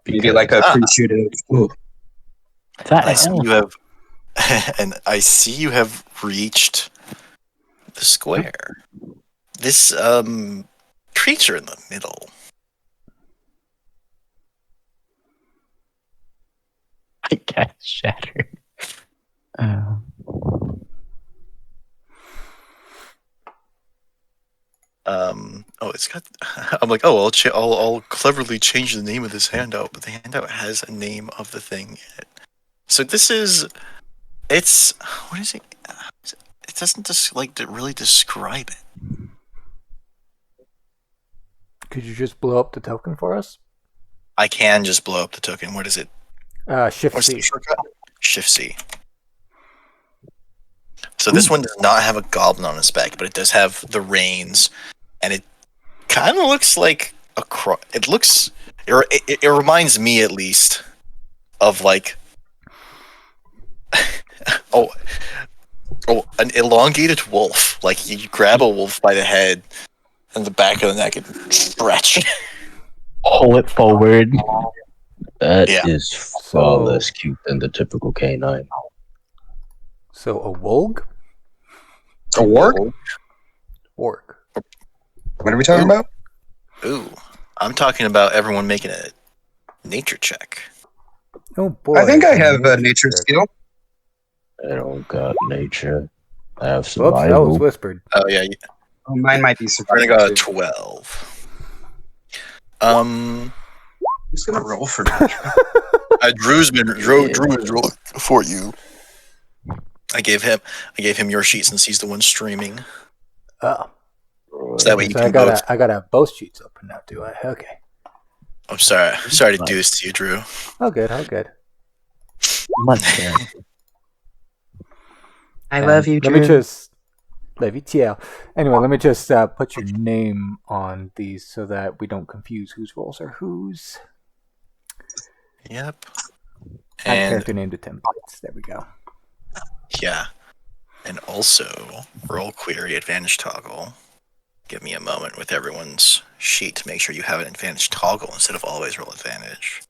Maybe like a appreciative. Ooh. I see you have, and I see you have reached the square. This creature in the middle. I got shattered. It's got. I'm like, oh, I'll cleverly change the name of this handout, but the handout has a name of the thing in it. So this is, it's what is it? It doesn't just really describe it. Could you just blow up the token for us? I can just blow up the token. What is it? Shift What's C. the shortcut? Shift C. So this one does not have a goblin on its back, but it does have the reins, and it kind of looks like a it looks. It reminds me at least of like an elongated wolf. Like you grab a wolf by the head and the back of the neck and stretch. Pull it forward. That Yeah. is far less cute than the typical canine. So a Wolg? A warg? Org. What are we talking about? Ooh, I'm talking about everyone making a nature check. Oh boy. I think I have a nature skill. I don't got nature. I have Whoops, that was survival. whispered. Oh yeah, Oh, mine might be I surprising. got a too. 12. Who's gonna roll for me? Drew is rolling for you. I gave him your sheet since he's the one streaming. Oh. So that way you So can I gotta both sheets open now, do I? Okay. I'm sorry to do this to you, Drew. Oh good, oh good. Much there. I love you, Let me just Anyway, let me just put your name on these so that we don't confuse whose rolls are whose. Yep. Add And character name to templates. There we go. yeah. And also roll query advantage toggle. Give me a moment with everyone's sheet to make sure you have an advantage toggle instead of always roll advantage.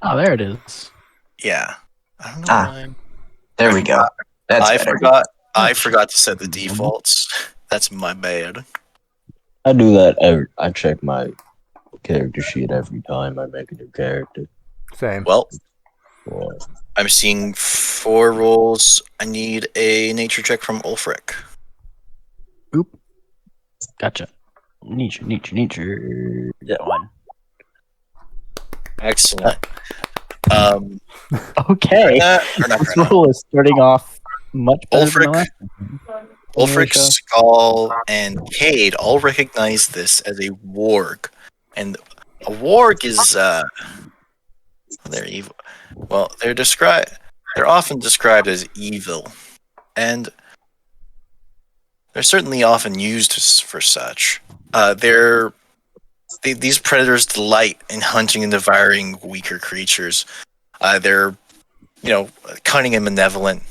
Oh, there it is. Yeah. I don't know Ah. why. There we go. That's I better. forgot. I forgot to set the defaults. That's my bad. I do that. I check my character sheet every time I make a new character. Same. Well, Well, I'm seeing 4 rolls. I need a nature check from Ulfric. Gotcha. Nature. That one. Excellent. Okay. This roll is starting off much better than the Ulfric. last one. Ulfric, Skull, and Cade all recognize this as a warg. And a warg is they're evil. Well, they're often described as evil. And they're certainly often used for such. These predators delight in hunting and devouring weaker creatures. They're, cunning and malevolent.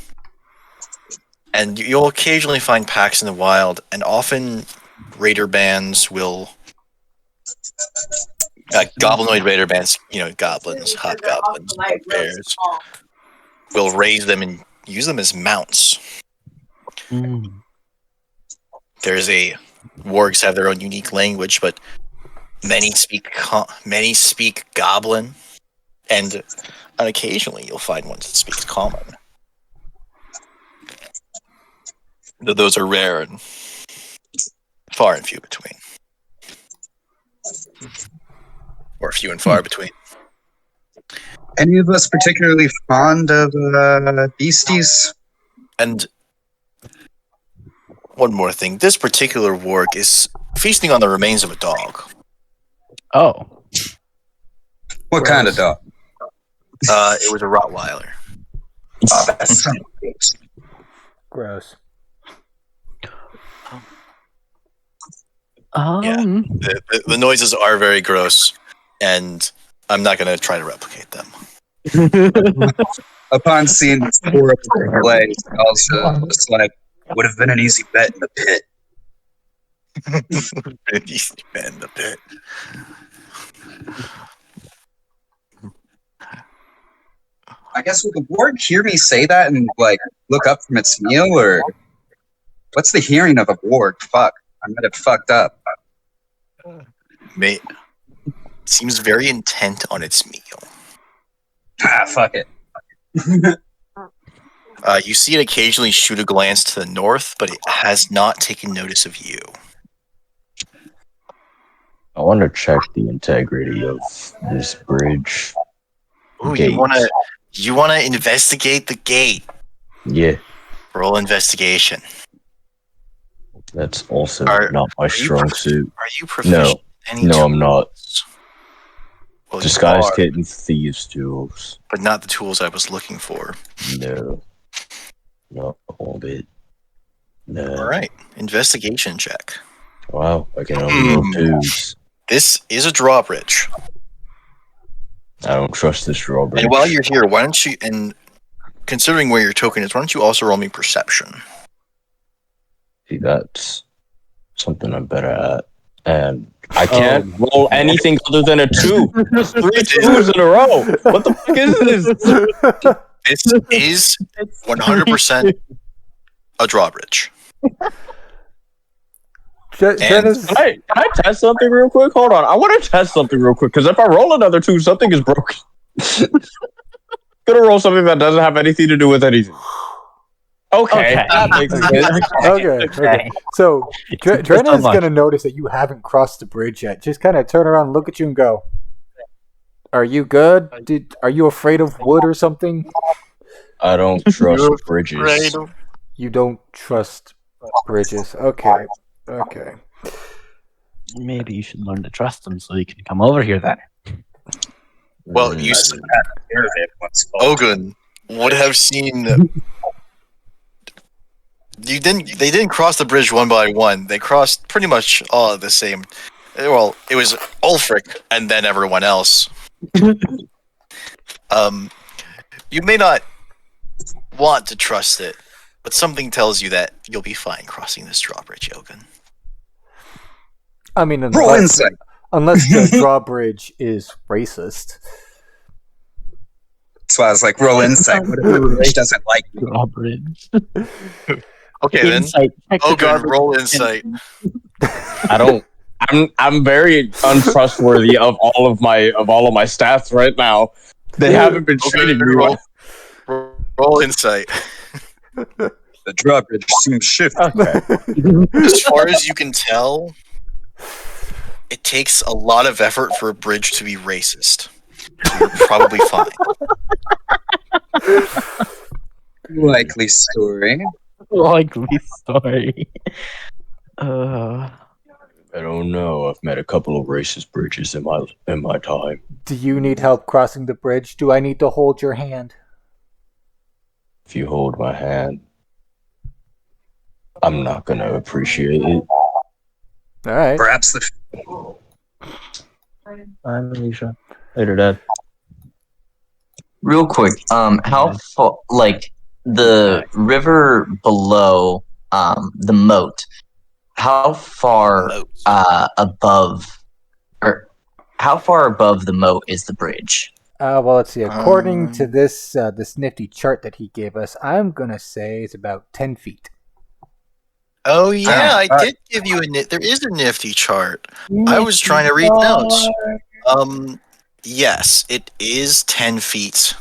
And you'll occasionally find packs in the wild, and often raider bands will... goblinoid raider bands, goblins, hobgoblins, bears, will raise them and use them as mounts. Wargs have their own unique language, but many speak Goblin, and occasionally you'll find ones that speak Common. Though those are rare and far and few between, or few and far between. Any of us particularly fond of beasties? And one more thing: this particular warg is feasting on the remains of a dog. Oh. What kind of dog? It was a Rottweiler. Oh, that's son of a bitch. Gross. The noises are very gross, and I'm not going to try to replicate them. Upon seeing this horrible display, also just like would have been an easy bet in the pit. In the pit. I guess would the warg hear me say that and look up from its meal, or what's the hearing of a warg? Fuck, I might have fucked up. Mate, seems very intent on its meal. Fuck it. You see it occasionally shoot a glance to the north, but it has not taken notice of you. I want to check the integrity of this bridge. Ooh, Gate. you want to investigate the gate? Yeah, Roll investigation. that's also not my strong suit. Are you proficient? No, I'm not. Well, Disguise you are, kit and thieves tools. but not the tools I was looking for. No, not all of it. No. All right, investigation check. Wow, I can only roll twos. This is a drawbridge. I don't trust this drawbridge. And while you're here, why don't you, and considering where your token is, why don't you also roll me perception? See, that's something I'm better at. And I can't roll anything other than a 2. 3 2s in a row. What the fuck is this? This is 100% a drawbridge. Dennis, Can I test something real quick? Hold on. I want to test something real quick, because if I roll another 2, something is broken. Gonna roll something that doesn't have anything to do with anything. Okay. That makes sense. okay. So, Drenna is going to notice that you haven't crossed the bridge yet. Just kind of turn around, look at you, and go, "Are you good? Are you afraid of wood or something?" I don't trust bridges. You don't trust bridges. Okay. Maybe you should learn to trust them so you can come over here then. Well, you Ogun would have seen. They didn't cross the bridge one by one. They crossed pretty much all at the same. Well, it was Ulfric and then everyone else. You may not want to trust it, but something tells you that you'll be fine crossing this drawbridge, Ogun. I mean, Roll insight. unless the drawbridge is racist. That's why I was like, roll insight. What if the bridge doesn't like you? Drawbridge. Okay then. Insight. Check the Ogren, garbage roll can. insight. I don't. I'm very untrustworthy of all of my stats right now. They haven't been treating me roll, well. roll insight. The drawbridge seems shifty. Okay. As far as you can tell, it takes a lot of effort for a bridge to be racist. So you're probably fine. Likely story. Likely story. I don't know. I've met a couple of racist bridges in my time. Do you need help crossing the bridge? Do I need to hold your hand? If you hold my hand, I'm not gonna appreciate it. All right. Perhaps the I'm Alicia. Later, Dad. Real quick, how far, like the river below, the moat, how far Moat. above, or how far above the moat is the bridge? Well, let's see. According to this this nifty chart that he gave us, I'm gonna say it's about 10 feet. Oh yeah, I Uh, did give you there is a nifty chart. I was trying to read notes. Yes, it is 10 feet.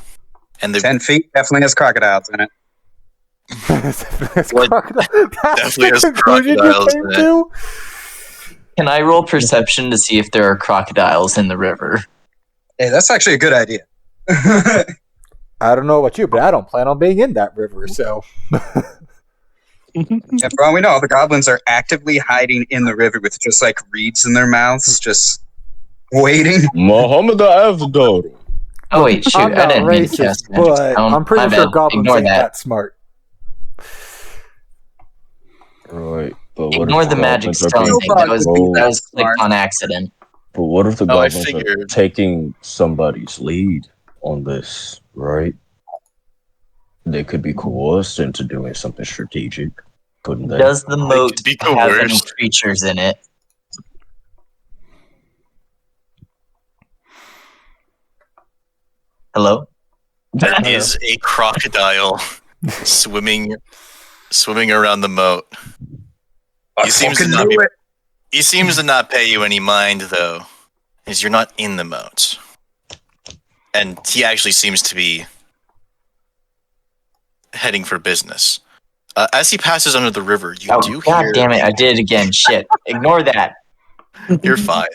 And the 10 feet definitely has crocodiles in it. That's What? That's Definitely the has conclusion you crocodiles came in it. to? Can I roll perception to see if there are crocodiles in the river? Hey, that's actually a good idea. I don't know about you, but I don't plan on being in that river, so. And for all we know, the goblins are actively hiding in the river with just like reeds in their mouths, just waiting. Muhammad Avdor. Oh wait, shoot! I'm I not didn't mean to racist, cast magic but stone. I'm pretty My sure bad. goblins Ignore ain't that. that smart. Right, but what Ignore if the magic goblins are stone being thing. That was controlled? clicked on accident. But what if the Oh, I goblins are figured. taking somebody's lead on this, right? They could be coerced into doing something strategic, couldn't they? Does the moat could be have any coerced. creatures in it? Hello? There Hello. is a crocodile swimming around the moat. He seems to fucking not knew be- it. He seems to not pay you any mind though, as you're not in the moat. And he actually seems to be heading for business. As he passes under the river, you Oh, do God hear. damn it! I did it again. Shit! Ignore that. You're fine.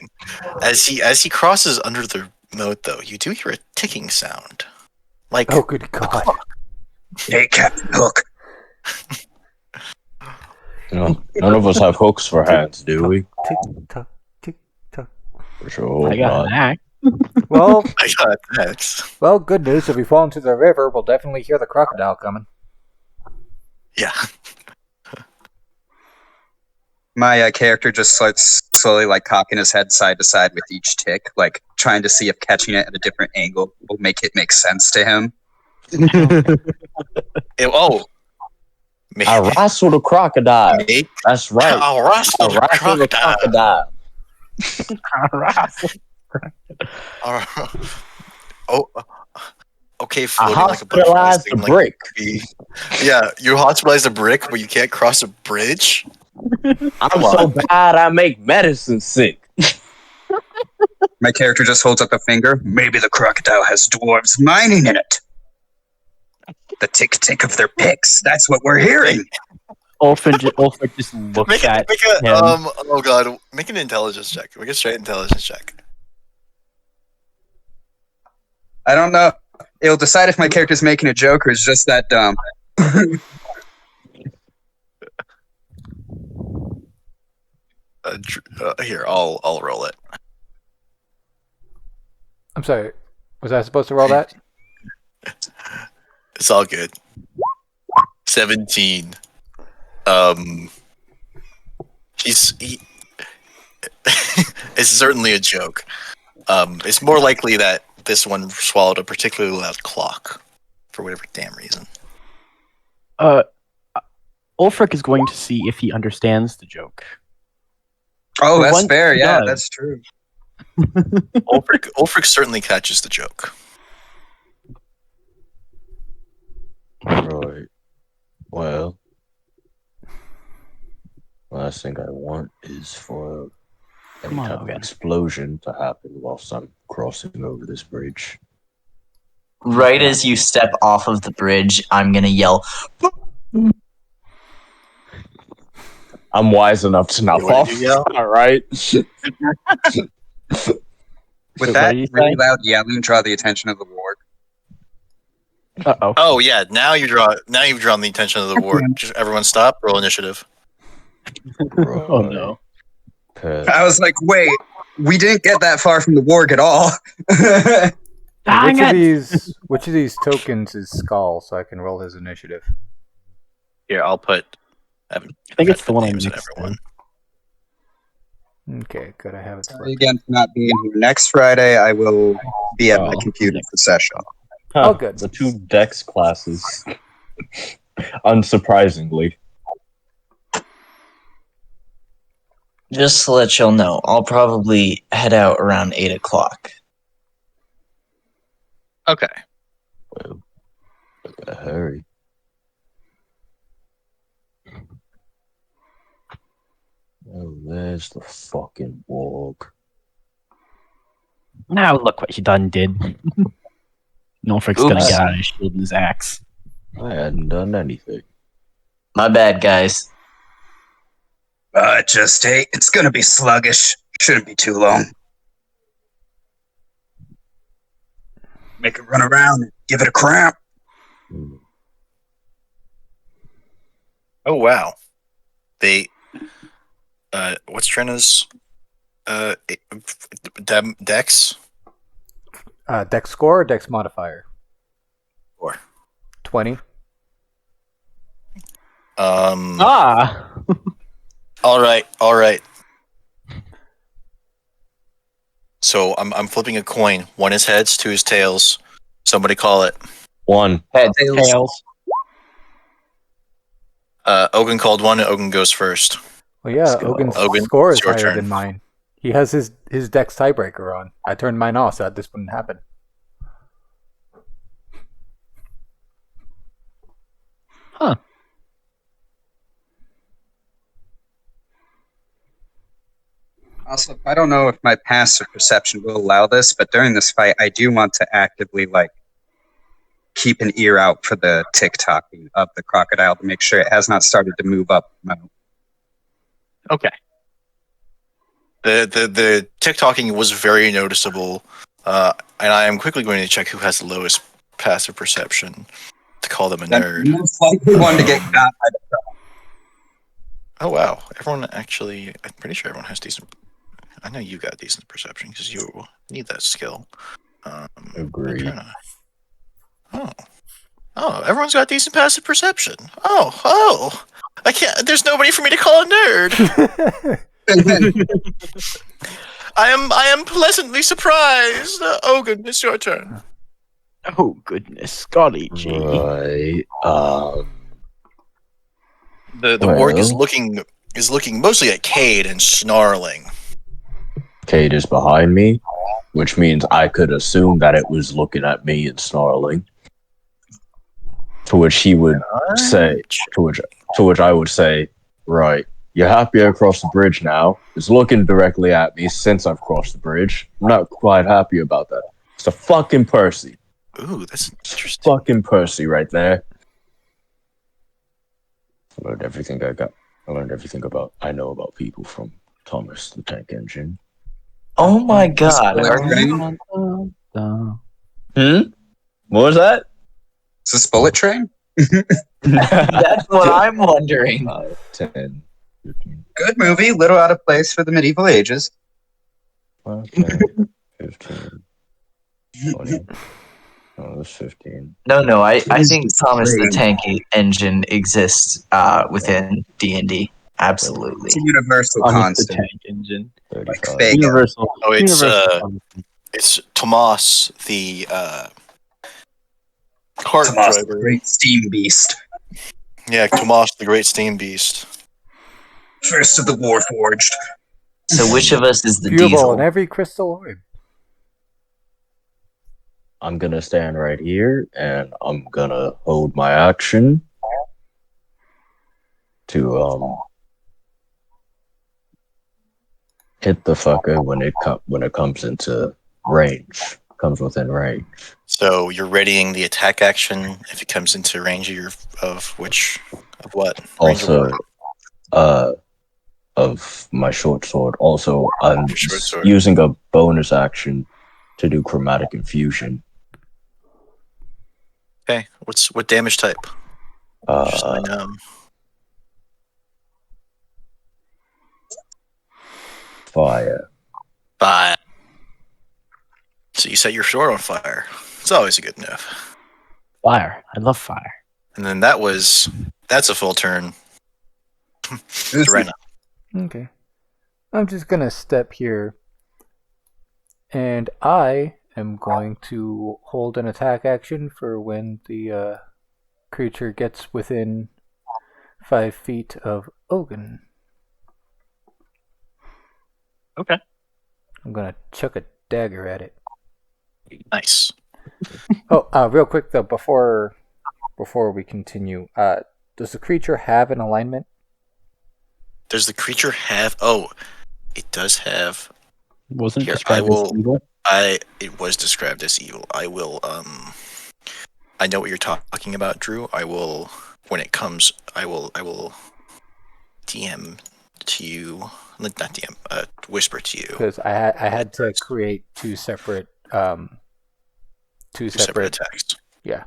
As he crosses under the moat, though, you do hear a ticking sound, like Oh, good God. Hey, Captain Hook. No, none of us have hooks for hands, do we? Tick tock, tick tock. For sure. I got not. an axe. Well, I got that. well, good news. If we fall into the river, we'll definitely hear the crocodile coming. Yeah. My character just starts slowly like cocking his head side to side with each tick, like trying to see if catching it at a different angle will make it make sense to him. I wrestled a crocodile. Make That's right. a wrestle I wrestled a crocodile. Oh, okay. I Floating like a butterfly hospitalized sting, a like brick. Yeah, you hospitalized a brick, but you can't cross a bridge. I'm so bad I make medicine sick. My character just holds up a finger. Maybe the crocodile has dwarves mining in it. The tick tick of their picks. That's what we're hearing. Ulfric just looks at him. Oh god, make an intelligence check. Make a straight intelligence check. I don't know. It'll decide if my character's making a joke or is just that dumb. Here, I'll roll it. I'm sorry. Was I supposed to roll that? It's all good. 17. He it's certainly a joke. It's more likely that this one swallowed a particularly loud clock for whatever damn reason. Ulfric is going to see if he understands the joke. Oh, For that's once fair. he Yeah, does. that's true. Ulfric certainly catches the joke. Right. Well, Last thing I want is for any Come on, type of Logan. explosion to happen whilst I'm crossing over this bridge. Right as you step off of the bridge, I'm gonna yell, I'm wise enough to not What fall. did you yell? All right. Would What that did you really say? loud yelling draw the attention of the ward? Uh-oh. Oh yeah, now you've drawn the attention of the ward. Just everyone stop, roll initiative. Oh, no. I was like, wait, we didn't get that far from the warg at all. Dang it! Which of these tokens is Skull, so I can roll his initiative? Here, I'll put. I think it's the one on names in next everyone. Okay, good. I have it. Sorry again for not being here. Next Friday, I will be at my Oh, computer for session. Oh, good. The 2 Dex classes. Unsurprisingly. just to let y'all know, I'll probably head out around 8 o'clock. Okay. Well, better hurry. Oh, there's the fucking walk. Now look what you done did. Norfolk's gonna Oops. get out of his shield and his axe. I hadn't done anything. My bad, guys. Just hey, it's gonna be sluggish. Shouldn't be too long. Make it run around. Give it a cramp. Hmm. Oh wow. They. What's Trena's? Dex. Dex score or Dex modifier? Score. 20. Ah! All right. So I'm flipping a coin. One is heads, 2 is tails. Somebody call it. 1. Tails. Ogun called 1, and Ogun goes first. Well, yeah, Let's go. Ogun's Ogun, score is it's your higher turn. than mine. He has his Dex tiebreaker on. I turned mine off so that this wouldn't happen. Huh. Also, I don't know if my passive perception will allow this, but during this fight, I do want to actively keep an ear out for the tick-tocking of the crocodile to make sure it has not started to move up. Okay. The tick-tocking was very noticeable, and I am quickly going to check who has the lowest passive perception to call them a nerd. Most likely one to get got by the Oh wow, everyone actually, I'm pretty sure everyone has decent. I know you got decent perception because you need that skill. Agreed. Oh, everyone's got decent passive perception. Oh, I can't. There's nobody for me to call a nerd. I am pleasantly surprised. Ogun, it's your turn. Oh goodness, golly gee. Right. The orc is Well. looking mostly at Cade and snarling. Kate is behind me, which means I could assume that it was looking at me and snarling. To which he would say, to which I would say, right, you're happy I crossed the bridge now. It's looking directly at me since I've crossed the bridge. I'm not quite happy about that. It's a fucking Percy. Ooh, that's interesting. Fucking Percy right there. I learned everything I know about people from Thomas the Tank Engine. Oh my god, are you? What was that? Is this Bullet Train? That's what I'm wondering. 10, 15, Good movie, little out of place for the medieval ages. 10, 15, 20. Oh, that's 15. No, I think Thomas the Tank Engine exists within D&D. Absolutely. It's a universal On the constant. tank engine. 35. fake. Universal. Oh, it's, universal. It's Tomas, the cart Tomas, the driver. great steam beast. Yeah, Tomas, the great steam beast. First of the Warforged. So which of us is the Fuel diesel? in every crystal orb. I'm gonna stand right here and I'm gonna hold my action to hit the fucker when it comes into range. Comes within range. So you're readying the attack action if it comes into range of what? Range of Also, what? of my short sword. Also, I'm Your short sword. using a bonus action to do chromatic infusion. Okay. What damage type? Just so I know. Fire. Fire. So you set your sword on fire. It's always a good move. Fire. I love fire. And then that's a full turn. To Rena. Okay. I'm just gonna step here, and I am going to hold an attack action for when the creature gets within 5 feet of Ogun. Okay. I'm gonna chuck a dagger at it. Nice. Oh, real quick though, before we continue, does the creature have an alignment? Does the creature have? Oh, it does have. Wasn't it Here, described I will- as evil? It was described as evil. I will. I know what you're talking about, Drew. I will. When it comes, I will DM to you. Not DM. Whisper to you. Because I had to create two separate Two separate attacks. Yeah.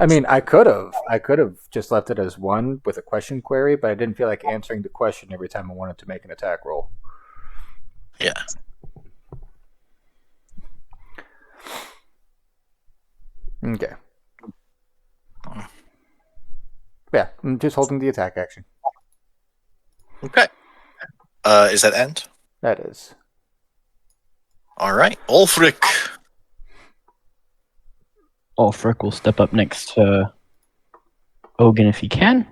I mean, I could have just left it as one with a question query, but I didn't feel like answering the question every time I wanted to make an attack roll. Yeah. Okay. Yeah, I'm just holding the attack action. Okay. Is that end? That is. All right. Ulfric. Ulfric will step up next to Ogun if he can,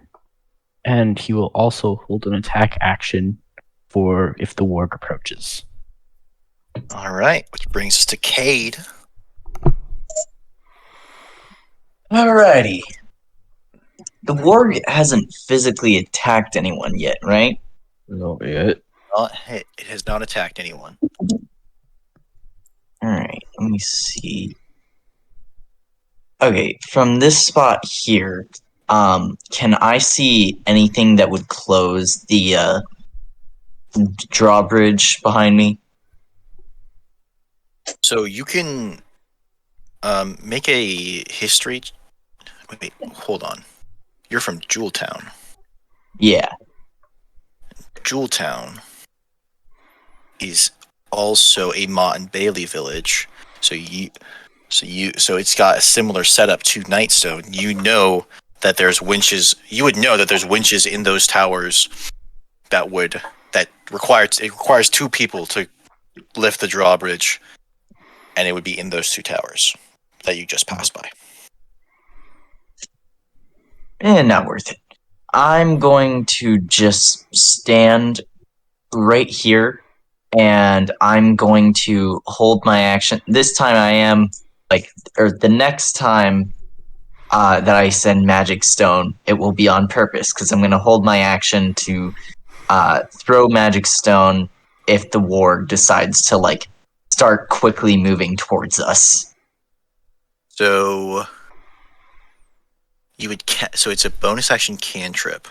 and he will also hold an attack action for if the warg approaches. All right. Which brings us to Cade. Alrighty. The warg hasn't physically attacked anyone yet, right? Not yet. Not hit. It has not attacked anyone. Alright, let me see. Okay, from this spot here, can I see anything that would close the drawbridge behind me? So you can make a history. Wait, hold on. You're from Jeweltown. Yeah. Jeweltown is also a Mott and Bailey village. So it's got a similar setup to Nightstone. You know that there's winches. You would know that there's winches in those towers it requires two people to lift the drawbridge, and it would be in those two towers that you just passed by. Not worth it. I'm going to just stand right here, and I'm going to hold my action. This time I am, the next time that I send Magic Stone, it will be on purpose, because I'm going to hold my action to throw Magic Stone if the warg decides to, start quickly moving towards us. So you would so it's a bonus action cantrip.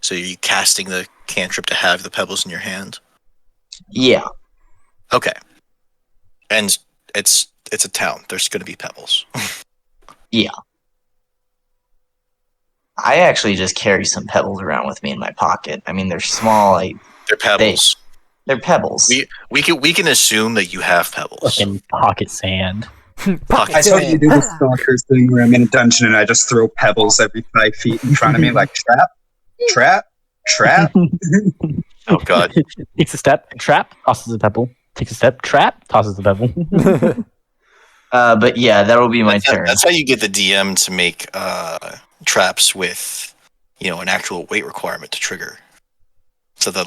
So are you casting the cantrip to have the pebbles in your hand? Yeah. Okay. And it's a town. There's going to be pebbles. Yeah. I actually just carry some pebbles around with me in my pocket. I mean, they're small. They're pebbles. They're pebbles. We can assume that you have pebbles. Fucking pocket sand. I totally do the stalkers thing where I'm in a dungeon and I just throw pebbles every 5 feet in front of me, like trap. Oh god. Takes a step, trap, tosses a pebble. Takes a step, trap, tosses a pebble. But yeah, that'll be my turn. That's how you get the DM to make traps with, an actual weight requirement to trigger. So the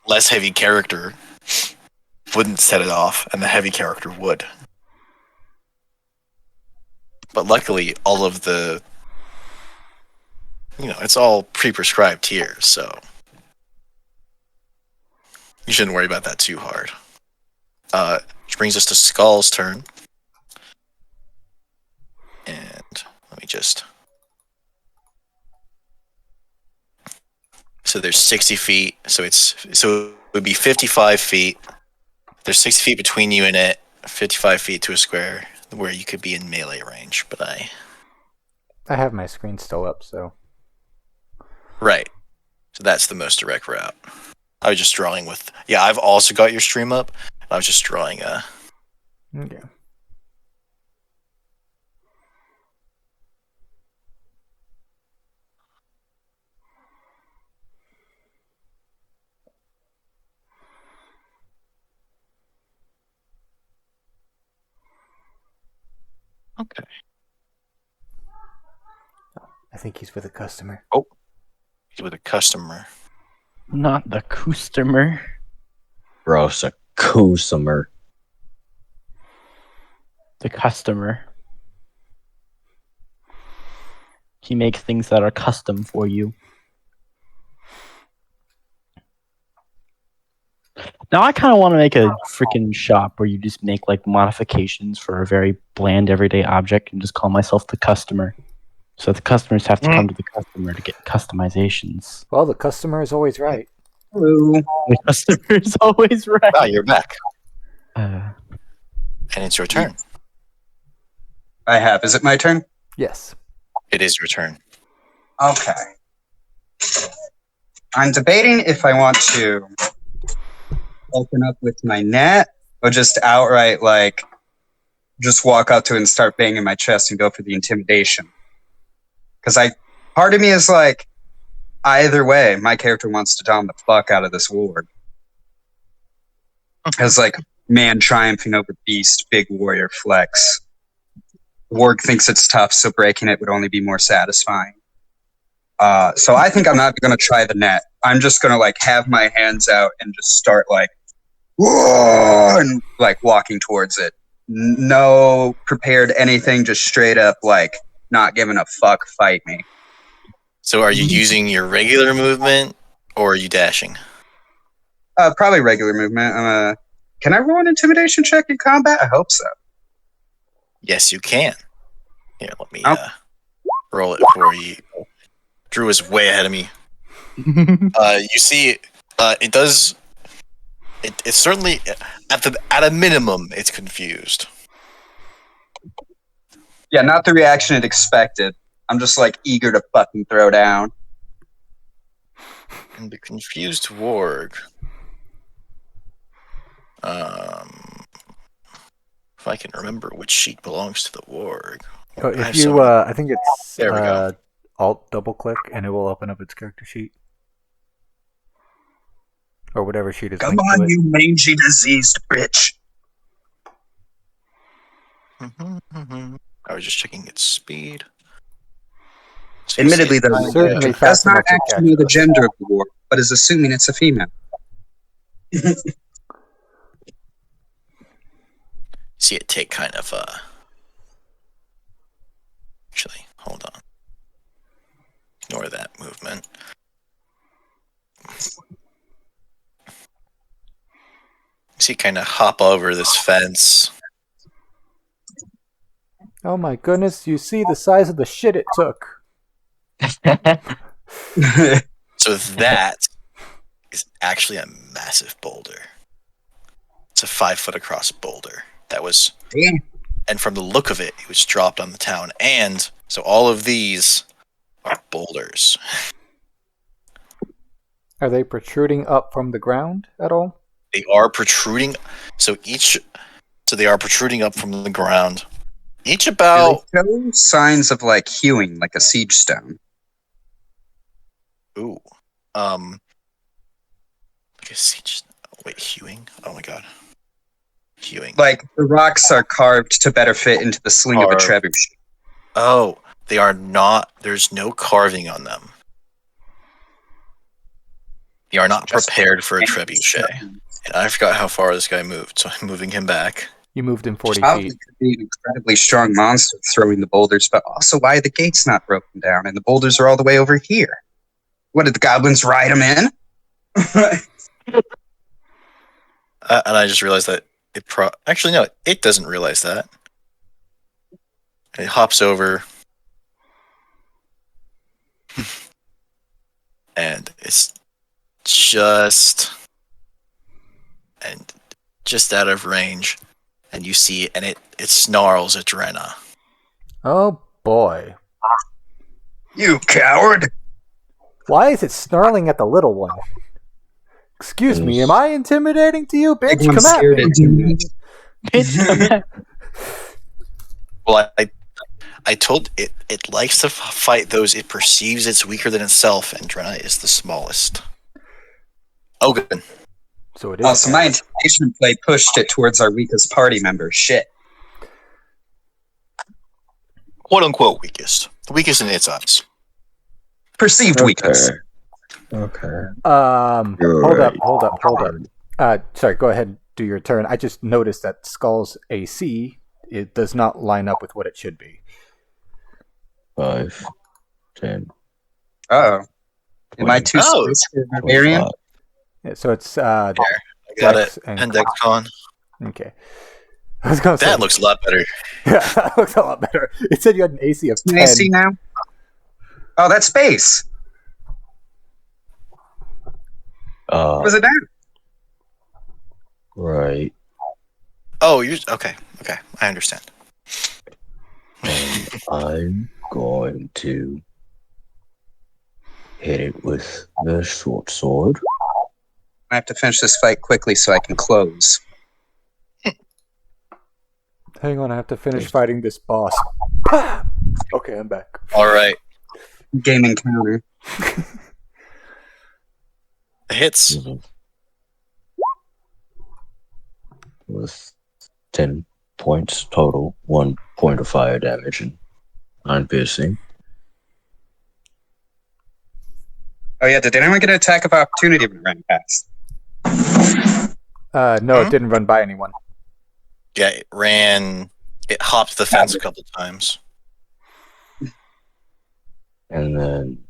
less heavy character wouldn't set it off, and the heavy character would. But luckily, all of the, it's all pre-prescribed here, so You shouldn't worry about that too hard. Which brings us to Skull's turn. And let me just... So there's 60 feet. So it would be 55 feet. There's 60 feet between you and it. 55 feet to a square where you could be in melee range. But I have my screen still up, so... Right. So that's the most direct route. I was just drawing with... Yeah, I've also got your stream up. I was just drawing a... Okay. Okay. I think he's with a customer. He's with a customer. Not the customer. Bro, it's a customer. The customer. He makes things that are custom for you. Now I kind of want to make a freaking shop where you just make like modifications for a very bland everyday object and just call myself the customer. So the customers have to come to the customer to get customizations. Well, the customer is always right. Hello. The customer is always right. Ah, you're back. Uh, And it's your turn. I have. Is it my turn? Yes. It is your turn. Okay. I'm debating if I want to open up with my net or just outright, like, just walk up to it and start banging my chest and go for the intimidation. Because part of me is like, either way, my character wants to down the fuck out of this ward. As like, man triumphing over beast, big warrior flex. Warg thinks it's tough, so breaking it would only be more satisfying. So I think I'm not going to try the net. I'm just going to like have my hands out and just start like, whoa, and like walking towards it. No prepared anything, just straight up like not giving a fuck, fight me. So are you using your regular movement or are you dashing? Probably regular movement. Can I roll an intimidation check in combat? I hope so. Yes, you can. Here, let me Oh. roll it for you. Drew is way ahead of me. You see, it does. It's certainly at a minimum, it's confused. Yeah, not the reaction it expected. I'm just like eager to fucking throw down. And the confused warg. If I can remember which sheet belongs to the warg. Oh, I if have you, so many. I think it's There we go. Alt double click and it will open up its character sheet. Or whatever sheet is Come linked to on, it. you mangy diseased bitch. I was just checking its speed. So Admittedly, you see though, it- Certainly does fast not enough to actually catch know the us. gender of the war, but is assuming it's a female. see it take kind of actually, hold on. Ignore that movement. See it kind of hop over this fence. Oh my goodness, you see the size of the shit it took. So that is actually a massive boulder. It's a 5 foot across boulder that was, Damn. and from the look of it, it was dropped on the town. And so all of these are boulders. Are they protruding up from the ground at all? They are protruding. So they are protruding up from the ground. Each about They show signs of like hewing, like a siege stone. ooh, like a siege. Wait, hewing? Oh my god, hewing. Like the rocks are carved to better fit into the sling of a Carved. trebuchet. Oh, they are not. There's no carving on them. They are not Just- prepared for a trebuchet. And I forgot how far this guy moved, so I'm moving him back. You moved in 40 Probably feet. could be an incredibly strong monster throwing the boulders, but also why are the gates not broken down and the boulders are all the way over here? What, did the goblins ride them in? And I just realized that actually no, it doesn't realize that. And it hops over, and it's just out of range, and you see it, and it snarls at Drenna. Oh boy. You coward! Why is it snarling at the little one? Excuse me, am I intimidating to you? Bitch, Big one come at scared me. it too much. Well, I told it likes to fight those it perceives it's weaker than itself, and Drenna is the smallest. Oh, good. So it is. Oh, so my intimidation play pushed it towards our weakest party member. Shit. Quote unquote weakest. The weakest in its eyes. Perceived weakness. Okay. Hold up. Sorry, go ahead and do your turn. I just noticed that Skull's AC, it does not line up with what it should be. 5, 10. Uh-oh. Am I too Oh. space for barbarian? 25. Yeah, so it's I got Dex it. and Pendex Con. okay. I was gonna say That looks a lot better. yeah, that looks a lot better. It said you had an AC of 10. AC now? Oh, that's space. What was it now? Right. Oh, you okay? Okay, I understand. And I'm going to hit it with the short sword. I have to finish this fight quickly so I can close. Hang on, I have to finish fighting this boss. Okay, I'm back. All right, Game encounter. hits. With 10 points total, 1 point of fire damage and 9 piercing. Oh yeah, did anyone get an attack of opportunity when it ran past? No, it didn't run by anyone. Yeah, it ran. It hopped the fence a couple times. And then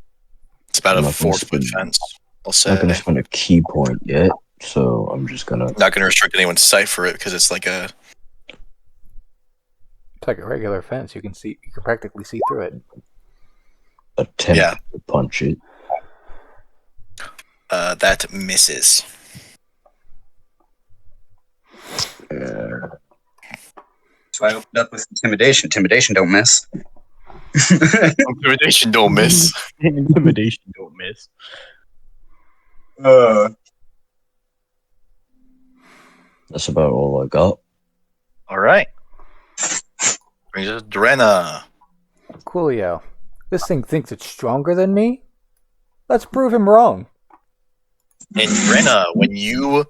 It's about I'm a not gonna 4-foot spend- fence. I'll I'm say. not going to spend a key point yet, so I'm just going to. Not going to restrict anyone's sight for it because it's like a. It's like a regular fence. You can practically see through it. attempt Yeah. to punch it. That misses. So I opened up with intimidation. Intimidation don't miss. Intimidation don't miss. Intimidation don't miss. That's about all I got. All right. Brings us Drenna. Coolio. This thing thinks it's stronger than me? Let's prove him wrong. And Drenna, when you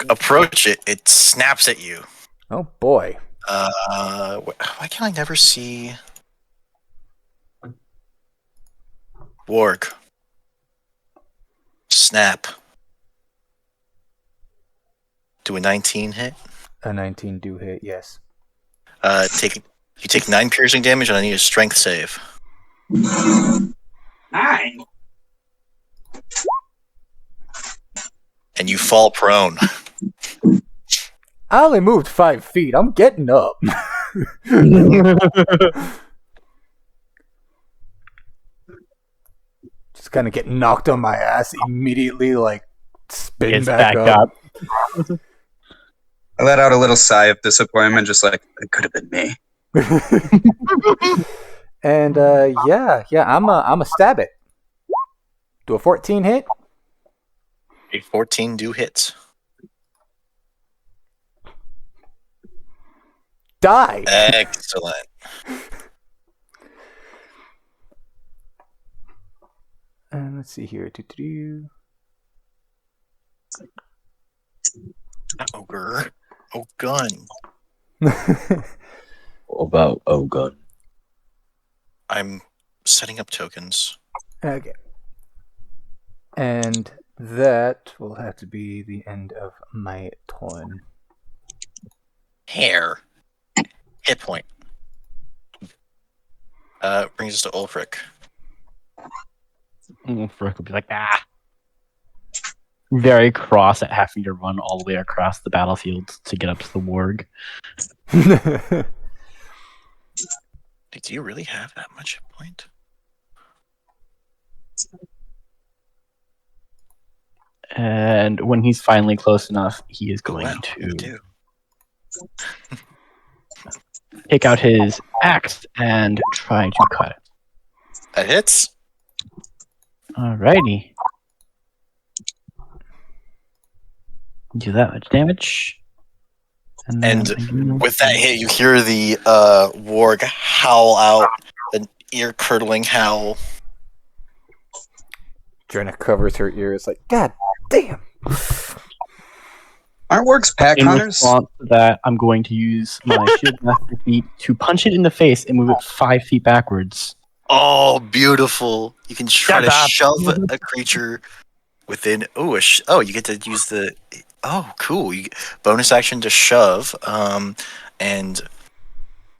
approach it, it snaps at you. Oh boy. Why can I never see Warg? Snap. Do a 19 hit. A 19 do hit, yes. You take 9 piercing damage, and I need a strength save. 9. And you fall prone. I only moved 5 feet. I'm getting up. Just kind of get knocked on my ass immediately, like spin Gets back, back up. I let out a little sigh of disappointment, just like, it could have been me. And yeah, I'm a stab it. Do a 14 hit? A 14 do hit. Die. Excellent. And let's see here. Doo-doo-doo. Ogre. Oh, gun. What about Ogun? I'm setting up tokens. Okay. And that will have to be the end of my turn. Hair. Hit point. Brings us to Ulfric. Frick will be like, ah. very cross at having to run all the way across the battlefield to get up to the warg. Do you really have that much hit point? And when he's finally close enough, he is going Wow, you to do. take out his axe and try to cut it. That hits. Alrighty. Do that much damage. And with that hit, you hear the warg howl out, an ear-curdling howl. Jenna covers her ears like, God damn. Aren't works pack in hunters? response to that, I'm going to use my shield master feat to punch it in the face and move it 5 feet backwards. Oh, beautiful! You can try Shut to up. shove a creature within. Oh, you get to use the. Oh, cool! Bonus action to shove. And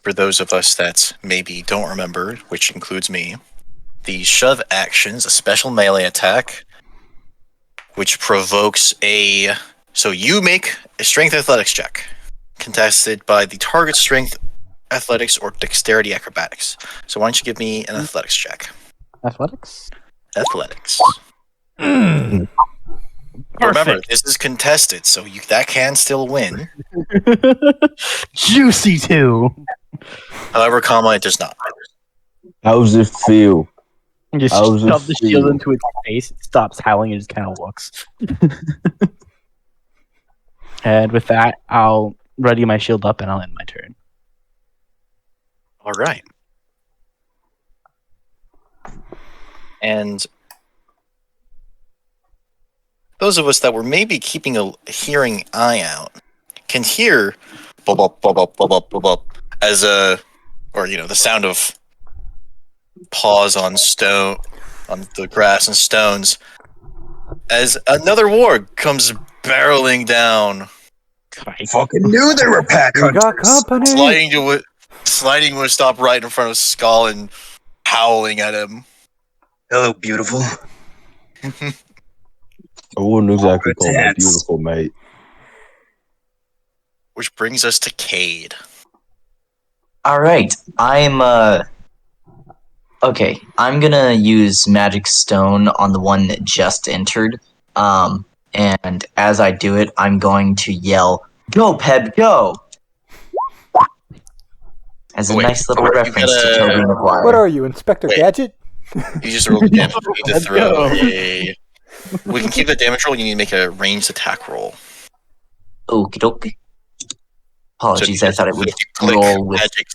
for those of us that maybe don't remember, which includes me, the shove action is a special melee attack, which provokes a. So you make a strength athletics check, contested by the target's strength, athletics, or dexterity acrobatics. So why don't you give me an athletics check? Athletics? Athletics. Remember, this is contested, so that can still win. Juicy too. However, it does not. How does it feel? And just How's it shove the shield feel? into its face. It stops howling and just kind of looks. And with that, I'll ready my shield up and I'll end my turn. All right. And those of us that were maybe keeping a hearing eye out can hear bop, bop, bop, bop, bop, bop, bop, bop, as the sound of paws on stone, on the grass and stones, as another warg comes barreling down, Fucking knew there were pack We hunters. got company. sliding to a stop right in front of Skull and howling at him. Hello, beautiful. I wouldn't exactly call that Intense. beautiful, mate. Which brings us to Cade. All right, okay. I'm gonna use Magic Stone on the one that just entered. And as I do it, I'm going to yell, "Go, Peb, go!" As a Wait, nice little you reference to gotta- Tobey Maguire. What are you, Inspector Wait. Gadget? You just rolled the damage. You need to Let's throw go. a. We can keep the damage roll. You need to make a ranged attack roll. Okie dokie. Apologies, So I thought it would if you click roll with. magic.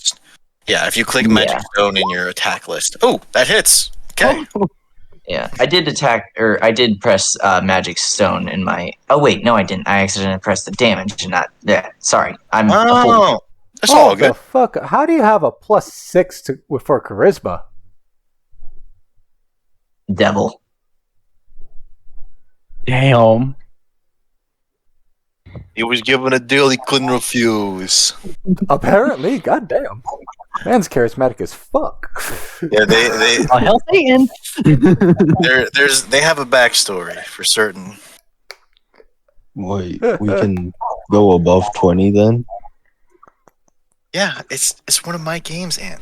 Yeah, if you click Magic Stone in your attack list. Oh, that hits. Okay. Yeah, I did press Magic Stone in my. Oh wait, no, I didn't. I accidentally pressed the damage and not. Yeah, sorry. I'm a fool. Oh, that's all the good. fuck? How do you have a +6 for charisma? Devil. Damn. He was given a deal he couldn't refuse. Apparently, goddamn. Man's charismatic as fuck. Yeah, they Oh, hell, Satan. they have a backstory for certain. Wait, we can go above 20 then? Yeah, it's one of my games, Ant.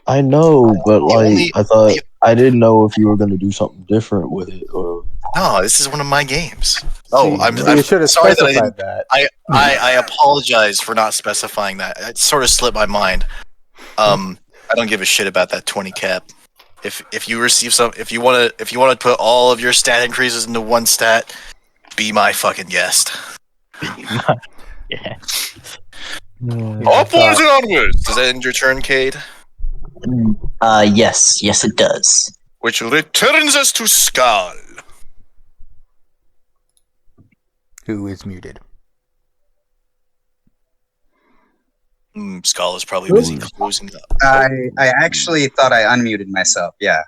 I know, but only- I thought I didn't know if you were gonna do something different with it. Or No, this is one of my games. Oh, I'm you should have sorry that I specified didn't. that. I apologize for not specifying that. It sort of slipped my mind. I don't give a shit about that 20 cap. If you receive if you want to put all of your stat increases into one stat, be my fucking guest. Yeah. Upwards and onwards. Does that end your turn, Cade? Yes, it does. Which returns us to Skull. Who is muted? Skull is probably busy closing up. I actually thought I unmuted myself. Yeah.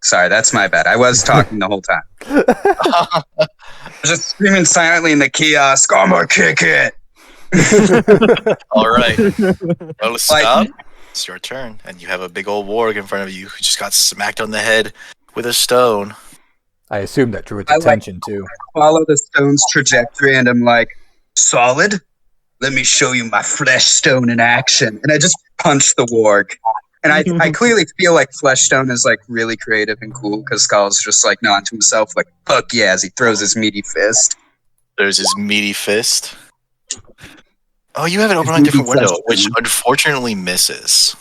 Sorry, that's my bad. I was talking the whole time. I was just screaming silently in the kiosk. I'm gonna kick it. All right. Well, Skull, it's your turn, and you have a big old warg in front of you who just got smacked on the head with a stone. I assume that drew its I like- attention too. Follow the stone's trajectory, and I'm like, solid? Let me show you my flesh stone in action. And I just punch the warg. And I clearly feel like flesh stone is like really creative and cool because Skull's just like nodding to himself, like, fuck yeah, as he throws his meaty fist. There's his meaty fist. Oh, you have it open His on a different meaty window, fist. which unfortunately misses.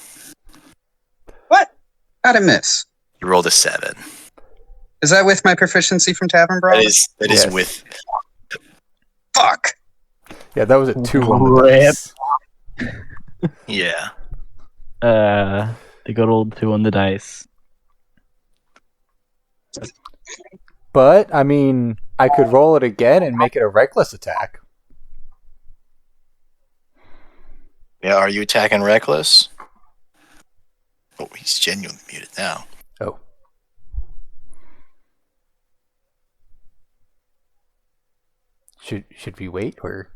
What? How'd I miss? You rolled a 7. Is that with my proficiency from Tavern Brawl? That is Yes. with. Fuck! Yeah, that was a 2 on the Rip. dice. Yeah. The good old 2 on the dice. But I mean, I could roll it again and make it a reckless attack. Yeah, are you attacking reckless? Oh, he's genuinely muted now. Oh, should we wait or?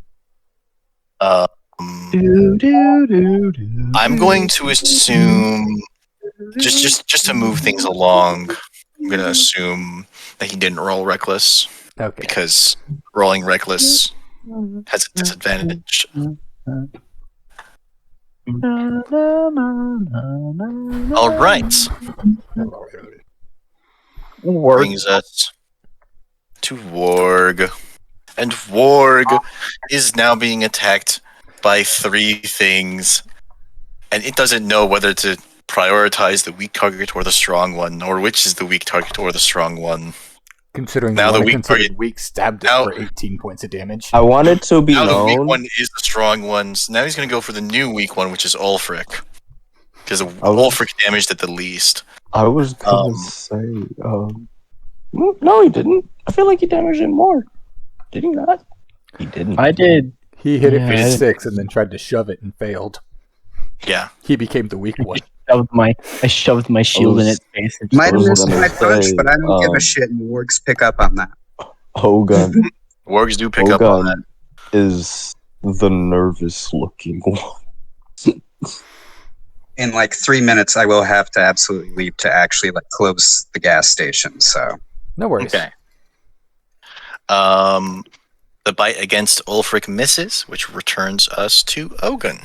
Um, I'm going to assume just to move things along. I'm going to assume that he didn't roll reckless Okay. because rolling reckless has a disadvantage. All right, brings us to Warg, and Warg is now being attacked by 3 things, and it doesn't know whether to prioritize the weak target or the strong one, or which is the weak target or the strong one. Considering Now the the one weak considered target- weak stabbed it now- for 18 points of damage. I want it to be Now the weak known. one is the strong one, so now he's going to go for the new weak one, which is Ulfric. Because Oh. Ulfric damaged it the least. I was gonna say, no, he didn't. I feel like he damaged him more. Did he not? He didn't. I did. He hit it for Yeah. 6 and then tried to shove it and failed. Yeah. He became the weak one. I shoved my shield in was- its face. And Might have was missed gonna my punch, say, but I don't give a um, shit, and wargs pick up on that. Hogun. Wargs do pick up on that. Hogun is the nervous looking one. In like 3 minutes, I will have to absolutely leave to actually like close the gas station. So No worries. Okay. The bite against Ulfric misses, which returns us to Ogun.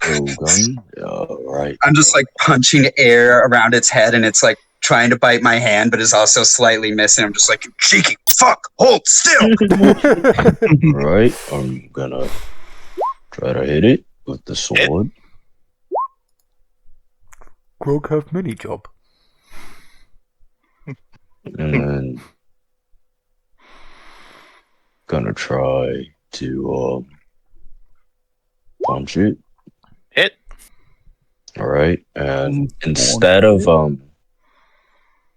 Hogun. Alright. I'm just like punching air around its head, and it's like trying to bite my hand, but is also slightly missing. I'm just like, you cheeky fuck, hold still. Alright. I'm gonna try to hit it with the sword. Grog have mini job. And then gonna try to punch it. Hit. Alright. And instead of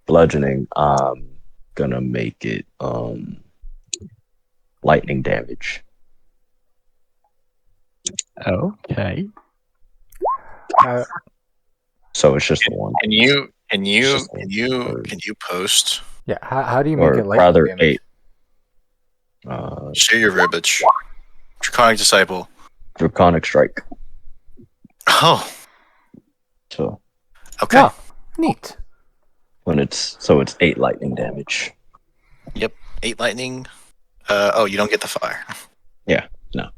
bludgeoning, I'm gonna make it lightning damage. Okay. So it's just the one. Can you post Yeah, how do you make Or it lightning rather damage? 8. share your verbiage? Draconic Disciple. Draconic strike. Oh, So okay. Oh, neat. when it's 8 lightning damage. 8 lightning. Oh, you don't get the fire. Yeah, no.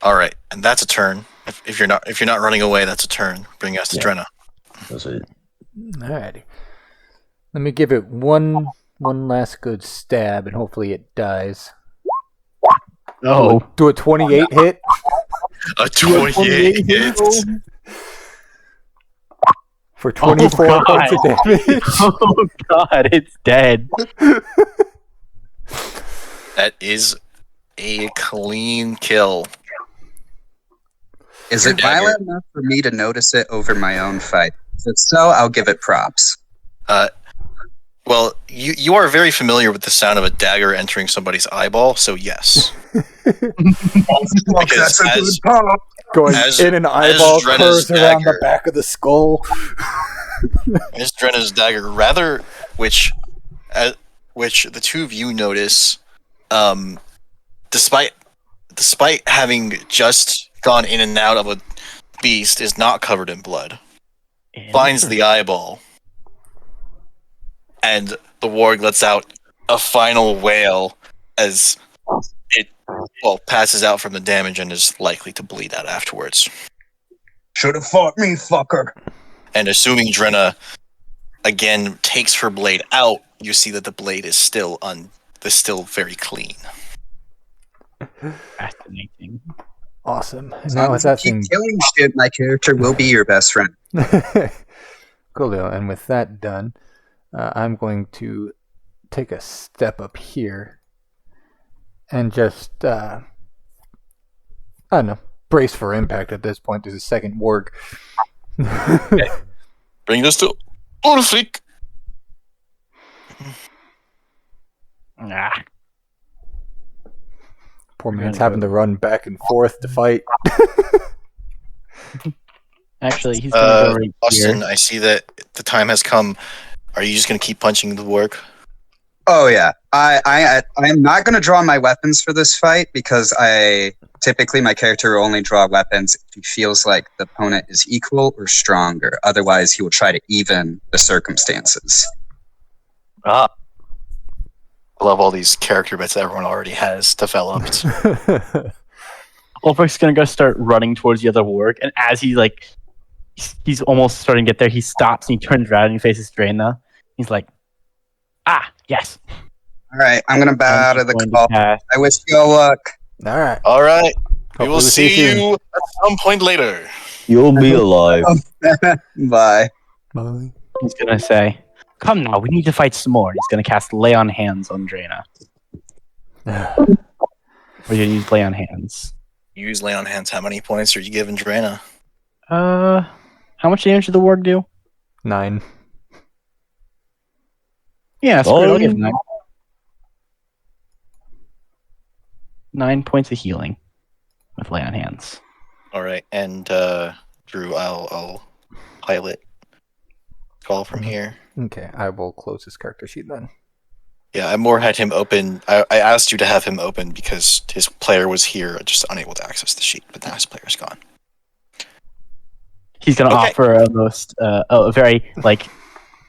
All right, and that's a turn. If you're not running away, that's a turn. Bring us to Yeah. Drenna. That's it. Alrighty. Let me give it one last good stab, and hopefully it dies. Oh. Do a 28 hit. A 28 hits. For 24 God. points of damage. Oh god, it's dead. That is a clean kill. Is Your it dagger. violent enough for me to notice it over my own fight? If it's so, I'll give it props. Well, you are very familiar with the sound of a dagger entering somebody's eyeball, so yes. Because as, pop. Going As- in an as eyeball, Drenna's curves around the dagger. back of the skull. Miss Drenna's dagger, rather, which the two of you notice, despite having just gone in and out of a beast, is not covered in blood. Finds the eyeball and the warg lets out a final wail as it passes out from the damage and is likely to bleed out afterwards. Should have fought me, fucker. And assuming Drenna again takes her blade out, you see that the blade is still very clean. Fascinating. Awesome. As Now long with as you that keep thing, killing shit, my character will be your best friend. coolio. And with that done, I'm going to take a step up here and just I don't know, brace for impact at this point. There's a second warg. Bring this to Ulfric. Ah, Poor We're man's gonna having go- to run back and forth to fight. actually, he's gonna go right Austin, here. I see that the time has come. Are you just going to keep punching the warg? Oh yeah, I am not going to draw my weapons for this fight because I typically my character will only draw weapons if he feels like the opponent is equal or stronger. Otherwise, he will try to even the circumstances. Ah. I love all these character bits that everyone already has developed. Ulfric's gonna go start running towards the other warg, and as he's almost starting to get there, he stops and he turns around and he faces Drayna. He's like, yes. All right, I'm going to bow out of the Going to call. cast- I wish you all luck. All right. All right. We Hopefully will see soon. you at some point later. You'll be alive. Bye. Bye. He's gonna say, "Come now, we need to fight some more." He's gonna cast Lay on Hands on Drayna. We're gonna use Lay on Hands. You use Lay on Hands. How many points are you giving Drana? How much damage did the warg do? 9. Yeah, screw it, I'll give Oh. him 9. 9 points of healing with Lay on Hands. All right, and Drew, I'll pilot call from here. Okay, I will close this character sheet then. Yeah, I more had him open. I asked you to have him open because his player was here, just unable to access the sheet, but now his player's gone. He's gonna Okay. offer a very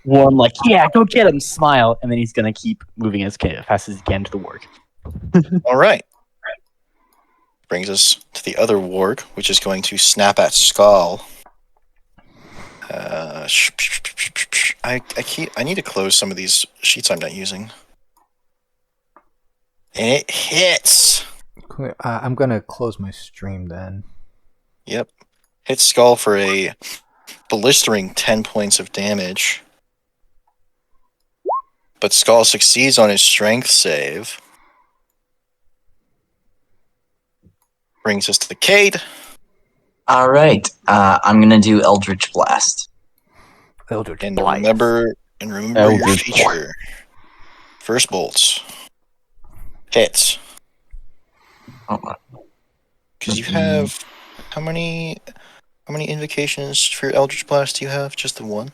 warm, yeah, go get him, smile, and then he's gonna keep moving as fast as he can to the warg. All right. Brings us to the other warg, which is going to snap at Skull. I need to close some of these sheets I'm not using. And it hits. Cool. I'm gonna close my stream then. Yep. Hits Skull for a blistering 10 points of damage. But Skull succeeds on his strength save. Brings us to Cade. All right. I'm gonna do Eldritch Blast. Eldritch And Blight. remember your Eldritch feature. First bolts. Hits. Hold on. Because you have how many invocations for your Eldritch Blast do you have? Just the one?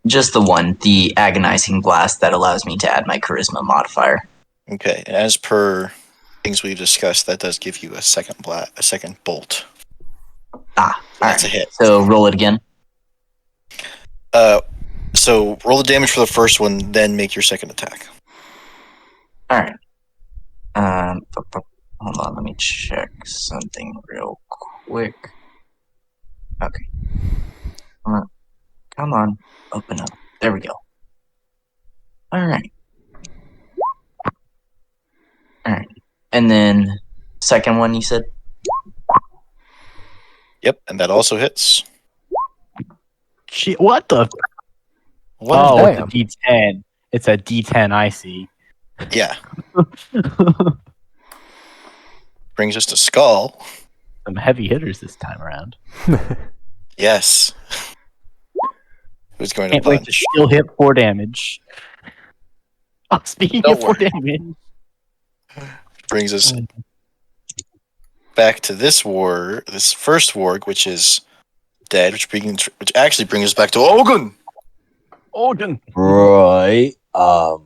Just the one, the Agonizing Blast that allows me to add my Charisma modifier. Okay, and as per things we've discussed, that does give you a second bolt. That's a hit. So roll it again. So roll the damage for the first one, then make your second attack. All right. Hold on, let me check something real quick. Okay. Come on, open up. There we go. All right. And then second one you said? Yep, and that also hits. What the? What? Oh, it's a Damn. D10. It's a D10. I see. Yeah. Brings us to Skull. Some heavy hitters this time around. Yes. Who's going to Can't wait to punch? still hit 4 damage. Oh, speaking Don't of 4 worry. damage. Brings us back to this first warg, which is dead, which actually brings us back to Ogun. Odin. Right. 5,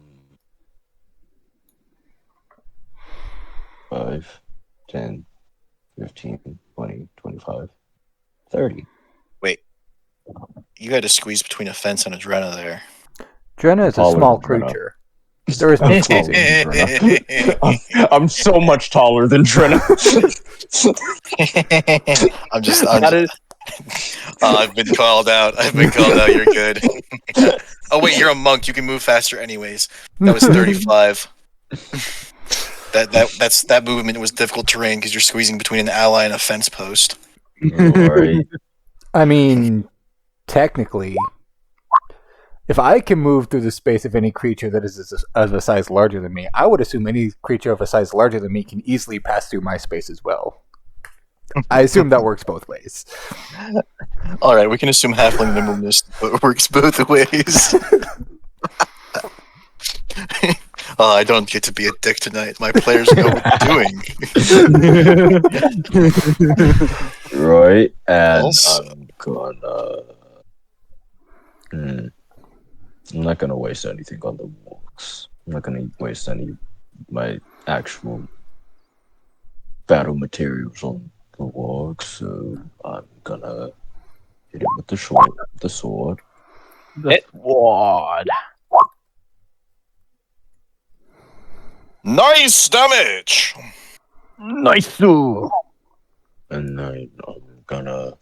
10, 15, 20, 25, 30. You had to squeeze between a fence and a Drena there. Drenna is a Taller small than Drenna. creature. There is no spacing. I'm so much taller than Trina. I'm just. That is- I've been called out. You're good. Oh wait, you're a monk. You can move faster, anyways. That was 35. That movement was difficult terrain because you're squeezing between an ally and a fence post. Right. I mean, technically, if I can move through the space of any creature that is of a size larger than me, I would assume any creature of a size larger than me can easily pass through my space as well. I assume that works both ways. All right, we can assume halfling nimbleness works both ways. I don't get to be a dick tonight. My players know what they're doing. Right. And Also- I'm gonna. I'm not gonna waste anything on the walks. I'm not gonna waste any of my actual battle materials on the walks, so I'm gonna hit it with the sword. The sword. Nice damage. Nice. And then I'm gonna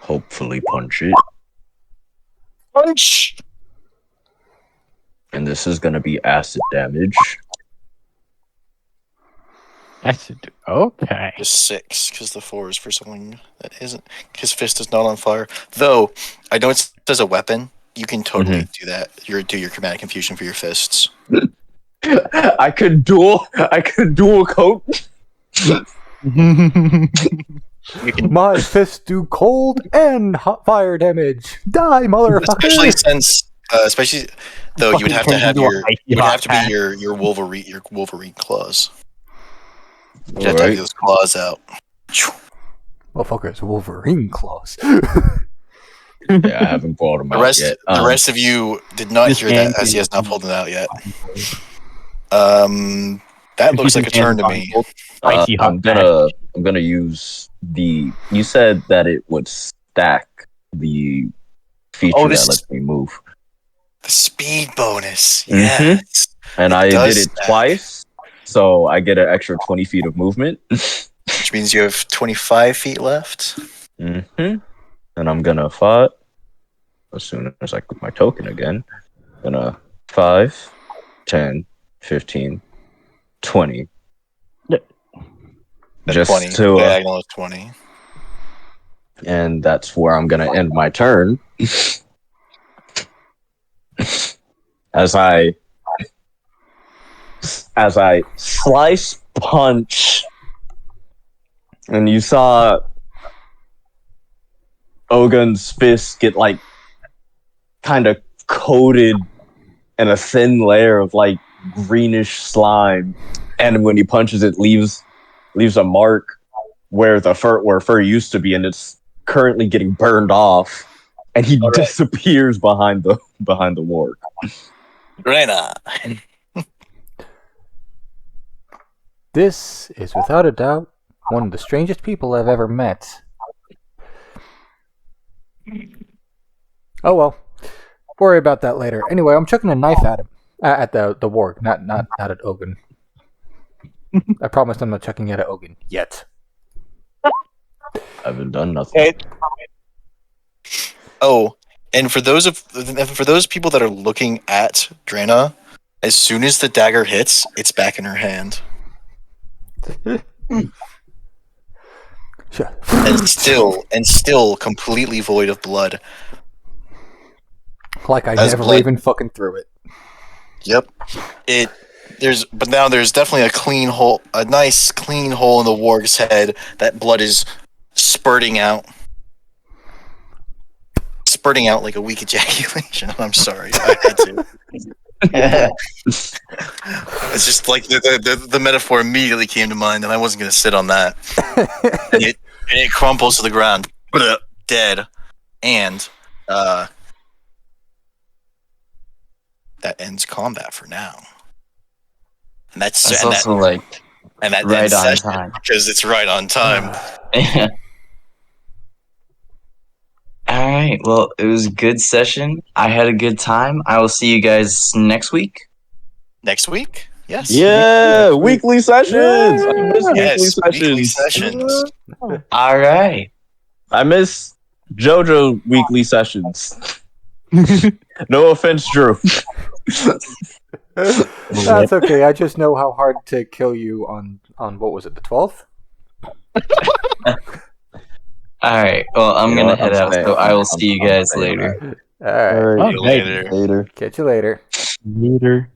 hopefully punch it. Punch. And this is gonna be acid damage. Acid. Okay. Just 6, because the 4 is for someone that isn't. His fist is not on fire. Though I know it says a weapon. You can totally do that. Do your chromatic confusion for your fists. I could dual coat. You can, My fists do cold and hot fire damage. Die, motherfucker! especially though, you would have to have your Wolverine claws. You have to have those claws out. Motherfucker's Wolverine claws. Yeah, I haven't brought them out yet. The rest of you did not hear that, as he has not pulled it out yet. That looks like a turn to me. Spicy hot I'm gonna use the. You said that it would stack the feature this that lets me move, The speed bonus, Mhm. yes. and It I does did it stack. twice, so I get an extra 20 feet of movement. Which means you have 25 feet left. And I'm gonna fight as soon as I click my token again. Gonna 5, 10, 15, 20. At Just 20. to, Diagonal is 20. and that's where I'm gonna end my turn. as I slice punch, and you saw Ogun's fist get like kind of coated in a thin layer of like greenish slime, and when he punches it, leaves a mark where fur used to be, and it's currently getting burned off, and he disappears behind the ward. Reyna. This is without a doubt one of the strangest people I've ever met. Oh well. Worry about that later. Anyway, I'm chucking a knife at him. At the warg, not at Ogun. I promised I'm not chucking it at Ogun yet. I haven't done nothing. Oh, and for those people that are looking at Drena, as soon as the dagger hits, it's back in her hand. And still completely void of blood. Like I As never blood- even fucking threw it. Yep. But now there's definitely a nice clean hole in the warg's head. That blood is spurting out like a weak ejaculation. I'm sorry, I had to. It's just like the metaphor immediately came to mind, and I wasn't going to sit on that. and it crumples to the ground, dead, and that ends combat for now. And that's also like and that right ends on session time. because it's right on time. Alright. right. Well, it was a good session. I had a good time. I will see you guys next week. Next week? Yes. Yeah, Next week. weekly sessions. I miss Yes. weekly Weekly sessions. sessions. All right. I miss JoJo weekly sessions. No offense, Drew. That's okay. I just know how hard to kill you on what was it, the 12th? All right. Well, I'm You know gonna what? head I'm out, staying. so I will see you I'm guys staying later. All right. All right, See you Okay. later. later. Catch you later. Later.